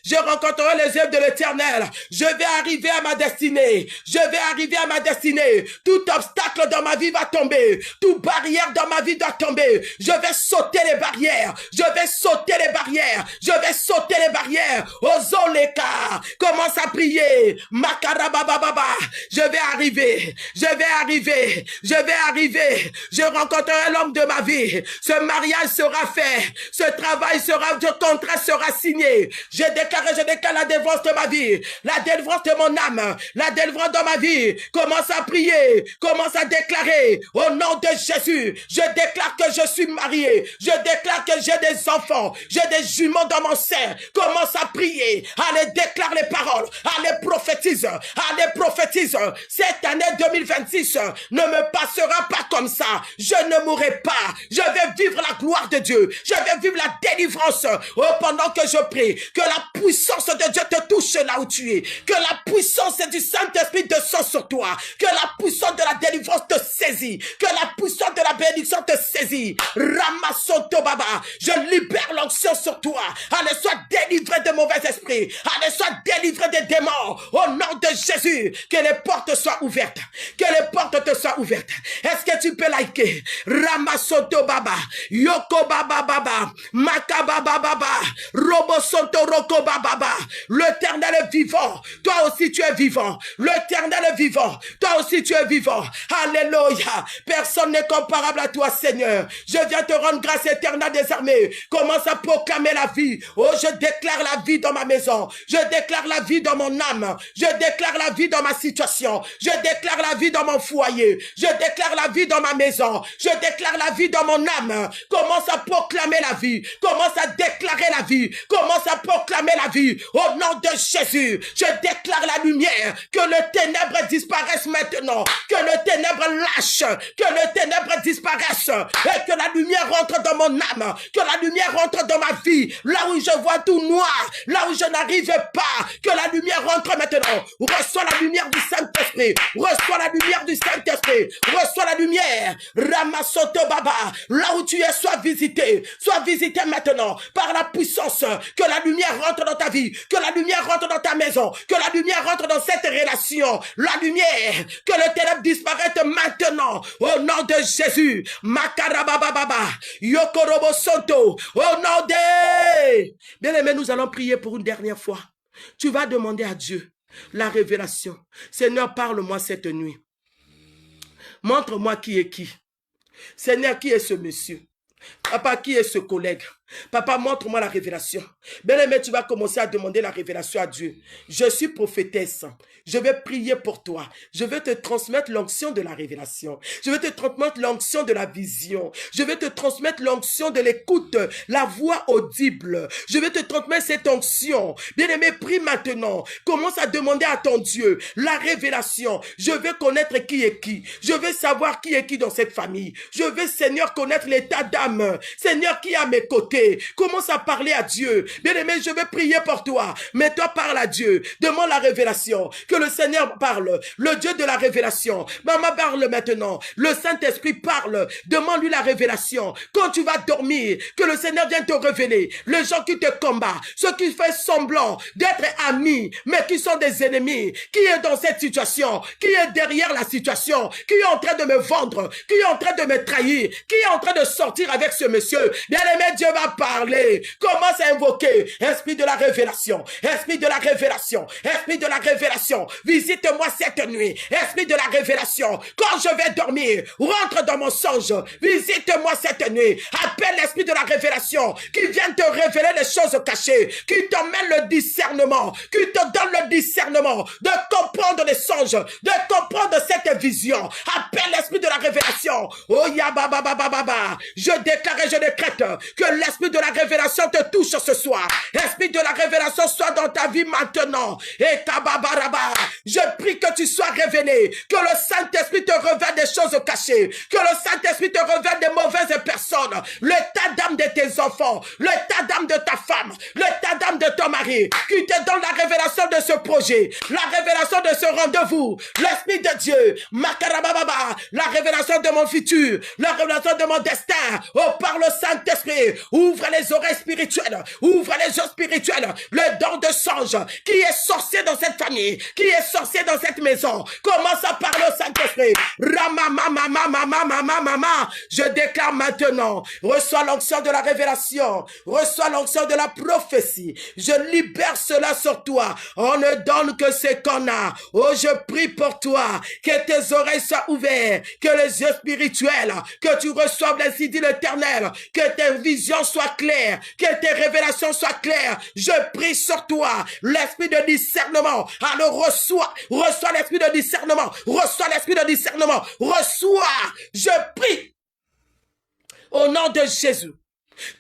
Je rencontrerai les œuvres de l'Éternel. Je vais arriver à ma destinée. Je vais arriver à ma destinée. Tout obstacle dans ma vie va tomber. Toute barrière dans ma vie doit tomber. Je vais sauter les barrières. Je vais sauter les barrières. Je vais sauter les barrières. Ozoleka. Commence à prier. Makarabababa. Je vais arriver. Je vais arriver. Je vais arriver. Je rencontrerai l'homme de ma vie. Ce mariage sera fait. Ce travail sera, ce contrat sera signé. Je déclare la délivrance de ma vie. La délivrance de mon âme. La délivrance de ma vie. Commence à prier. Commence à déclarer. Au nom de Jésus. Je déclare que je suis marié. Je déclare que j'ai des enfants. J'ai des jumeaux dans mon sein. Commence à prier. Allez, déclare les paroles. Allez, prophétise. Allez, prophétise. Cette année 2026 ne me passera pas comme ça. Je ne mourrai pas. Je vais vivre la gloire de Dieu. Je vais vivre la délivrance. Oh, pendant que je prie, que la puissance de Dieu te touche là où tu es. Que la puissance du Saint-Esprit descend sur toi. Que la puissance de la délivrance te saisit. Que la puissance de la bénédiction te saisit. Ramasonto Baba. Je libère l'onction sur toi. Allez, sois délivré de mauvais esprits. Allez, sois délivré des démons. Au nom de Jésus. Que les portes soient ouvertes. Que les portes te soient ouvertes. Est-ce que tu peux liker? Ramasonto Baba. Yoko Baba Baba. Makababa Baba. Robosonto Roko Baba. L'Éternel est vivant. Toi aussi tu es vivant. L'Éternel est vivant. Toi aussi tu es vivant. Alléluia. Personne n'est comparable à toi, Seigneur. Je viens te rendre grâce, éternelle des armées. Commence à proclamer la vie. Oh, je déclare la vie dans ma maison. Je déclare la vie dans mon âme. Je déclare la vie dans ma situation. Je déclare la vie dans mon foyer. Je déclare la vie dans ma maison. Je déclare la vie dans mon âme. Commence à proclamer la vie. Commence à déclarer la vie. Commence à proclamer la vie. Au nom de Jésus, je déclare la lumière. Que le ténèbre disparaisse maintenant. Que le ténèbre lâche. Que le ténèbre disparaisse. Et que la lumière rentre dans mon âme. Que la lumière rentre dans ma vie. Là où je vois tout noir. Là où je n'arrive pas. Que la lumière rentre maintenant. Reçois la lumière du Saint-Esprit. Reçois la lumière du Saint-Esprit. Reçois la lumière. Ramasoto Baba. Là où tu es, sois visité. Sois visité maintenant. Par la puissance. Que la lumière rentre dans ta vie. Que la lumière rentre dans ta maison. Que la lumière rentre dans cette relation. La lumière. Que le ténèbre disparaisse maintenant. Au nom de Jésus. Makarabababa. Yokorobo Santo. Au nom de... Bien-aimé, nous allons prier pour une dernière fois. Tu vas demander à Dieu la révélation. Seigneur, parle-moi cette nuit. Montre-moi qui est qui. Seigneur, qui est ce monsieur? Papa, qui est ce collègue? Papa, montre-moi la révélation. Bien-aimé, tu vas commencer à demander la révélation à Dieu. Je suis prophétesse. Je vais prier pour toi. Je vais te transmettre l'onction de la révélation. Je vais te transmettre l'onction de la vision. Je vais te transmettre l'onction de l'écoute, la voix audible. Je vais te transmettre cette onction. Bien-aimé, prie maintenant. Commence à demander à ton Dieu la révélation. Je veux connaître qui est qui. Je veux savoir qui est qui dans cette famille. Je veux, Seigneur, connaître l'état d'âme. Seigneur, qui est à mes côtés. Commence à parler à Dieu. Bien-aimé, je vais prier pour toi. Mais toi, parle à Dieu. Demande la révélation. Que le Seigneur parle. Le Dieu de la révélation. Maman parle maintenant. Le Saint-Esprit parle. Demande-lui la révélation. Quand tu vas dormir, que le Seigneur vienne te révéler. Les gens qui te combattent. Ceux qui font semblant d'être amis, mais qui sont des ennemis. Qui est dans cette situation? Qui est derrière la situation? Qui est en train de me vendre? Qui est en train de me trahir? Qui est en train de sortir avec ce monsieur? Bien-aimé, Dieu va à parler, commence à invoquer. Esprit de la révélation, esprit de la révélation, esprit de la révélation, visite-moi cette nuit. Esprit de la révélation, quand je vais dormir, rentre dans mon songe, visite-moi cette nuit. Appelle l'esprit de la révélation qui vient te révéler les choses cachées, qui t'emmène le discernement, qui te donne le discernement de comprendre les songes, de comprendre cette vision. Appelle l'esprit de la révélation. Oh ya ba ba ba ba ba ba. Je déclare et je décrète que l'esprit de la révélation te touche ce soir. L'esprit de la révélation soit dans ta vie maintenant. Et kababaraba. Je prie que tu sois révélé, que le Saint-Esprit te révèle des choses cachées, que le Saint-Esprit te révèle des mauvaises personnes, l'état d'âme de tes enfants, l'état d'âme de ta femme, l'état d'âme de ton mari, qui te donne la révélation de ce projet, la révélation de ce rendez-vous, l'Esprit de Dieu, makarababa, la révélation de mon futur, la révélation de mon destin. Oh, par le Saint-Esprit, ouvre les oreilles spirituelles, ouvre les yeux spirituels, le don de songe, qui est sorcier dans cette famille, qui est sorcier dans cette maison. Commence à parler au Saint-Esprit. Je déclare maintenant, reçois l'onction de la révélation, reçois l'onction de la prophétie. Je libère cela sur toi. On ne donne que ce qu'on a. Oh, je prie pour toi, que tes oreilles soient ouvertes, que les yeux spirituels, que tu reçoives ainsi dit l'Éternel, que tes visions soient claires, que tes révélations soient claires. Je prie sur toi, l'esprit de discernement. Alors reçois l'esprit de discernement, reçois l'esprit de discernement, reçois. Je prie au nom de Jésus,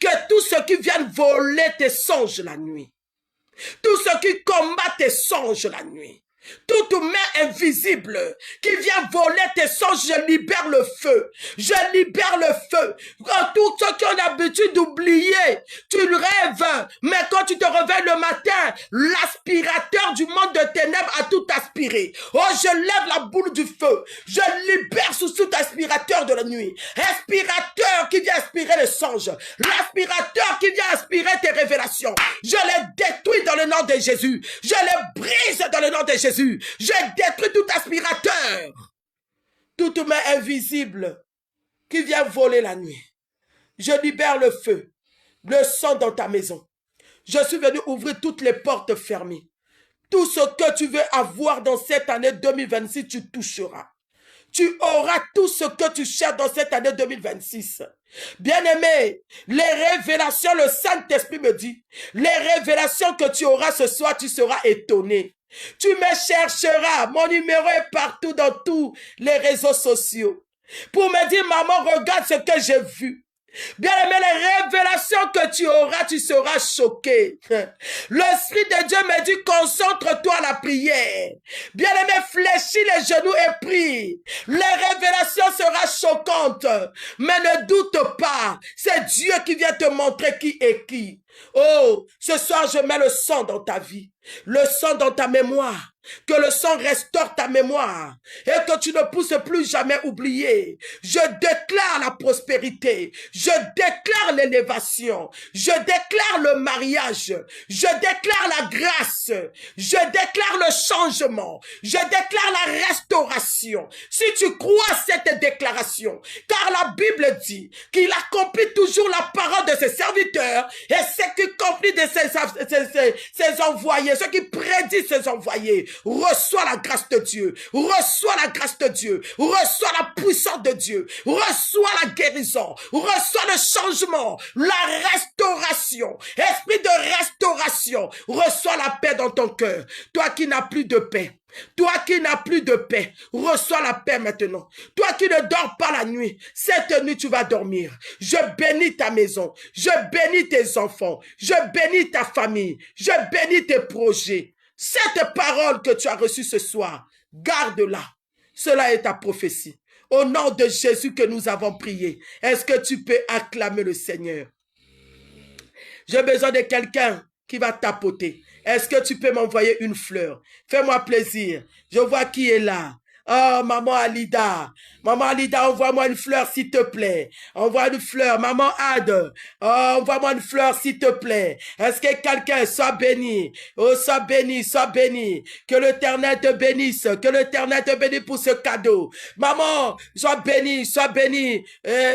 que tous ceux qui viennent voler tes songes la nuit, tous ceux qui combattent tes songes la nuit, toute main invisible qui vient voler tes songes, je libère le feu. Je libère le feu. Quand tous ceux qui ont l'habitude d'oublier, tu rêves, mais quand tu te réveilles le matin, l'aspirateur du monde de ténèbres a tout aspiré. Oh, je lève la boule du feu. Je libère sous tout aspirateur de la nuit. Aspirateur qui vient aspirer les songes. L'aspirateur qui vient aspirer tes révélations. Je les détruis dans le nom de Jésus. Je les brise dans le nom de Jésus. Je détruis tout aspirateur, toute main invisible qui vient voler la nuit. Je libère le feu, le sang dans ta maison. Je suis venu ouvrir toutes les portes fermées. Tout ce que tu veux avoir dans cette année 2026, tu toucheras. Tu auras tout ce que tu cherches dans cette année 2026. Bien-aimé, les révélations, le Saint-Esprit me dit, les révélations que tu auras ce soir, tu seras étonné. Tu me chercheras, mon numéro est partout dans tous les réseaux sociaux. Pour me dire, maman, regarde ce que j'ai vu. Bien aimé, les révélations que tu auras, tu seras choqué. L'Esprit de Dieu me dit, concentre-toi à la prière. Bien aimé, fléchis les genoux et prie. Les révélations seront choquantes. Mais ne doute pas, c'est Dieu qui vient te montrer qui est qui. Oh, ce soir, je mets le sang dans ta vie, le sang dans ta mémoire. Que le sang restaure ta mémoire et que tu ne pousses plus jamais oublier. Je déclare la prospérité. Je déclare l'élévation. Je déclare le mariage. Je déclare la grâce. Je déclare le changement. Je déclare la restauration. Si tu crois cette déclaration, car la Bible dit qu'il accomplit toujours la parole de ses serviteurs et ce qui accomplit de ses envoyés, ce qui prédit ses envoyés. Reçois la grâce de Dieu, reçois la grâce de Dieu, reçois la puissance de Dieu, reçois la guérison, reçois le changement, la restauration, esprit de restauration, reçois la paix dans ton cœur. Toi qui n'as plus de paix, toi qui n'as plus de paix, reçois la paix maintenant. Toi qui ne dors pas la nuit, cette nuit tu vas dormir. Je bénis ta maison, je bénis tes enfants, je bénis ta famille, je bénis tes projets. Cette parole que tu as reçue ce soir, garde-la. Cela est ta prophétie. Au nom de Jésus que nous avons prié, est-ce que tu peux acclamer le Seigneur? J'ai besoin de quelqu'un qui va tapoter. Est-ce que tu peux m'envoyer une fleur? Fais-moi plaisir. Je vois qui est là. Oh, maman Alida. Maman Alida, envoie-moi une fleur, s'il te plaît. Envoie une fleur. Maman Ad. Oh, envoie-moi une fleur, s'il te plaît. Est-ce que quelqu'un soit béni? Oh, sois béni, sois béni. Que l'Éternel te bénisse. Que l'Éternel te bénisse pour ce cadeau. Maman, sois béni, sois béni.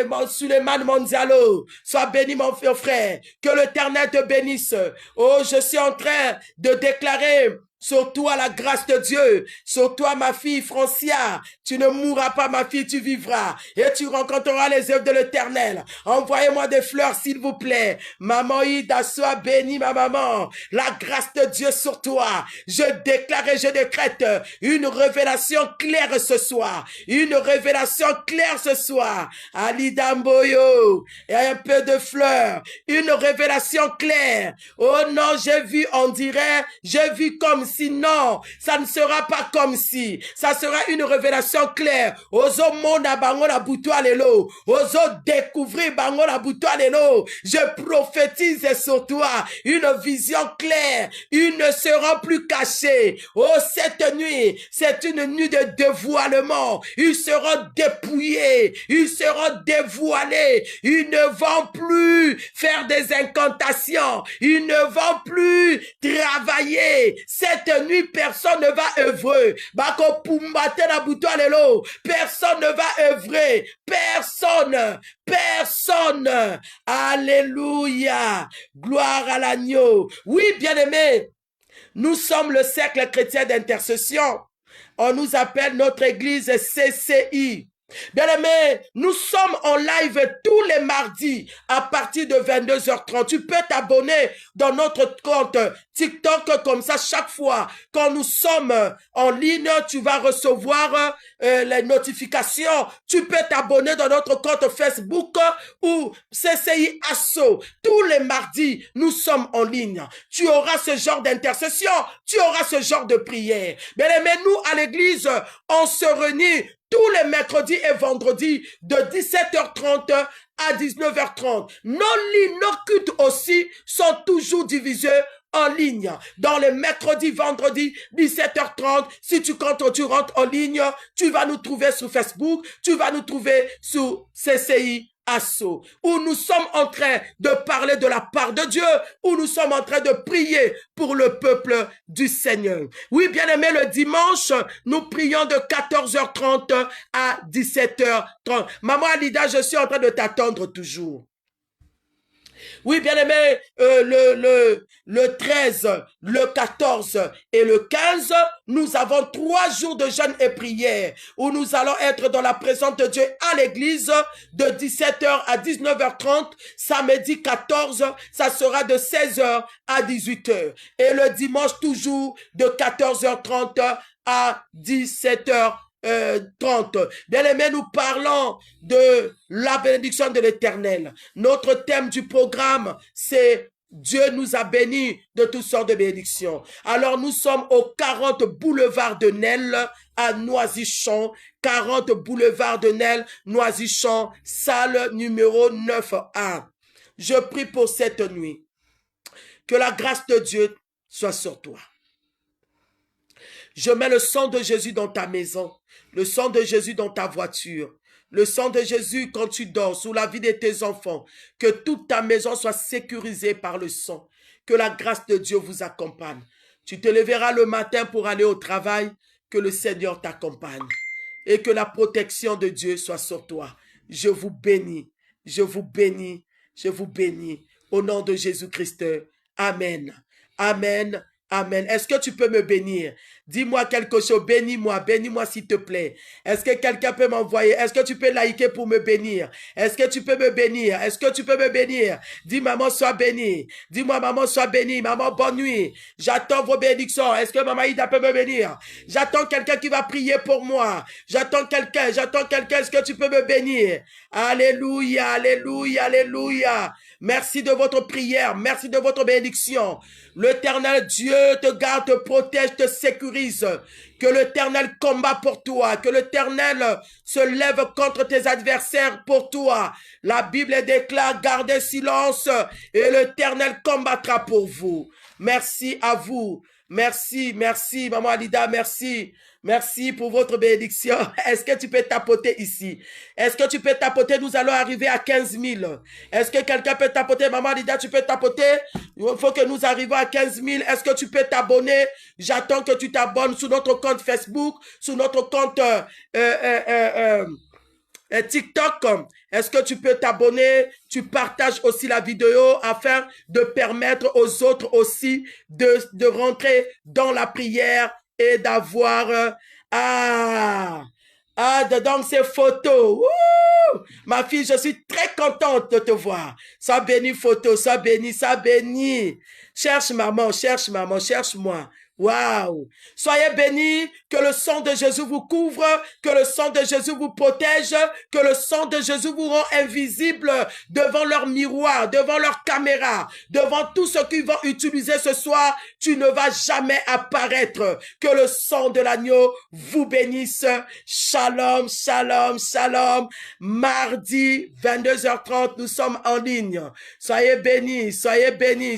Mon Suleiman Mondialo, sois béni, mon frère. Que l'Éternel te bénisse. Oh, je suis en train de déclarer sur toi la grâce de Dieu, sur toi ma fille Francia, tu ne mourras pas ma fille, tu vivras et tu rencontreras les œuvres de l'Éternel. Envoyez-moi des fleurs s'il vous plaît. Maman Ida, sois bénie ma maman. La grâce de Dieu sur toi. Je déclare et je décrète une révélation claire ce soir. Une révélation claire ce soir. Alida Mboyo, et un peu de fleurs. Une révélation claire. Oh non, j'ai vu, on dirait, j'ai vu comme si, non, ça ne sera pas comme si, ça sera une révélation claire. Ozo mona bango na butu alelo, ozo découvrir bango na butu alelo. Je prophétise sur toi une vision claire, ils ne seront plus cachés. Oh, cette nuit, c'est une nuit de dévoilement. Ils seront dépouillés, ils seront dévoilés. Ils ne vont plus faire des incantations, ils ne vont plus travailler. Cette nuit, personne ne va œuvrer. Bako pumbate na butu alelo. Personne ne va œuvrer. Personne. Personne. Alléluia. Gloire à l'agneau. Oui, bien-aimés, nous sommes le cercle chrétien d'intercession. On nous appelle notre église CCI. Bien-aimé, nous sommes en live tous les mardis à partir de 22h30. Tu peux t'abonner dans notre compte TikTok comme ça chaque fois. Quand nous sommes en ligne, tu vas recevoir les notifications. Tu peux t'abonner dans notre compte Facebook ou CCI Asso. Tous les mardis, nous sommes en ligne. Tu auras ce genre d'intercession. Tu auras ce genre de prière. Bien-aimé, nous à l'église, on se réunit tous les mercredis et vendredis de 17h30 à 19h30. Nos cultes aussi sont toujours divisés en ligne. Dans les mercredis, vendredis, 17h30, si tu comptes, tu rentres en ligne, tu vas nous trouver sur Facebook, tu vas nous trouver sur CCI Asso, où nous sommes en train de parler de la part de Dieu, où nous sommes en train de prier pour le peuple du Seigneur. Oui, bien-aimé, le dimanche, nous prions de 14h30 à 17h30. Maman Alida, je suis en train de t'attendre toujours. Oui, bien-aimé, le 13, le 14 et le 15, nous avons 3 jours de jeûne et prière où nous allons être dans la présence de Dieu à l'église de 17h à 19h30. Samedi 14, ça sera de 16h à 18h. Et le dimanche, toujours de 14h30 à 17h30. Bien-aimés, nous parlons de la bénédiction de l'Éternel. Notre thème du programme, c'est Dieu nous a bénis de toutes sortes de bénédictions. Alors, nous sommes au 40 boulevard de Nesle à Noisy-Champs. 40 boulevard de Nesle, Noisy-Champs, salle numéro 9A. Je prie pour cette nuit. Que la grâce de Dieu soit sur toi. Je mets le sang de Jésus dans ta maison, le sang de Jésus dans ta voiture, le sang de Jésus quand tu dors sous la vie de tes enfants, que toute ta maison soit sécurisée par le sang, que la grâce de Dieu vous accompagne. Tu te lèveras le matin pour aller au travail, que le Seigneur t'accompagne et que la protection de Dieu soit sur toi. Je vous bénis, je vous bénis, je vous bénis au nom de Jésus-Christ. Amen, amen. Amen. Est-ce que tu peux me bénir? Dis-moi quelque chose. Bénis-moi s'il te plaît. Est-ce que quelqu'un peut m'envoyer? Est-ce que tu peux liker pour me bénir? Est-ce que tu peux me bénir? Est-ce que tu peux me bénir? Dis maman sois bénie. Dis-moi maman sois bénie. Maman bonne nuit. J'attends vos bénédictions. Est-ce que maman Ida peut me bénir? J'attends quelqu'un qui va prier pour moi. J'attends quelqu'un. Est-ce que tu peux me bénir? Alléluia, alléluia, alléluia. Merci de votre prière. Merci de votre bénédiction. L'Éternel Dieu te garde, te protège, te sécurise. Que l'Éternel combat pour toi. Que l'Éternel se lève contre tes adversaires pour toi. La Bible déclare, gardez silence et l'Éternel combattra pour vous. Merci à vous. Merci, merci, Maman Alida, merci. Merci pour votre bénédiction. Est-ce que tu peux tapoter ici? Est-ce que tu peux tapoter? Nous allons arriver à 15 000. Est-ce que quelqu'un peut tapoter? Maman Alida, tu peux tapoter? Il faut que nous arrivions à 15 000. Est-ce que tu peux t'abonner? J'attends que tu t'abonnes sur notre compte Facebook, sur notre compte TikTok. Est-ce que tu peux t'abonner? Tu partages aussi la vidéo afin de permettre aux autres aussi de rentrer dans la prière et d'avoir dedans ces photos. Wouh! Ma fille, je suis très contente de te voir. Sois bénie, photo, sois bénie, sois bénie. Cherche maman, cherche-moi. Waouh! Soyez bénis, que le sang de Jésus vous couvre, que le sang de Jésus vous protège, que le sang de Jésus vous rend invisible devant leur miroir, devant leur caméra, devant tout ce qu'ils vont utiliser ce soir. Tu ne vas jamais apparaître. Que le sang de l'agneau vous bénisse. Shalom, shalom, shalom. Mardi, 22h30, nous sommes en ligne. Soyez bénis, soyez bénis.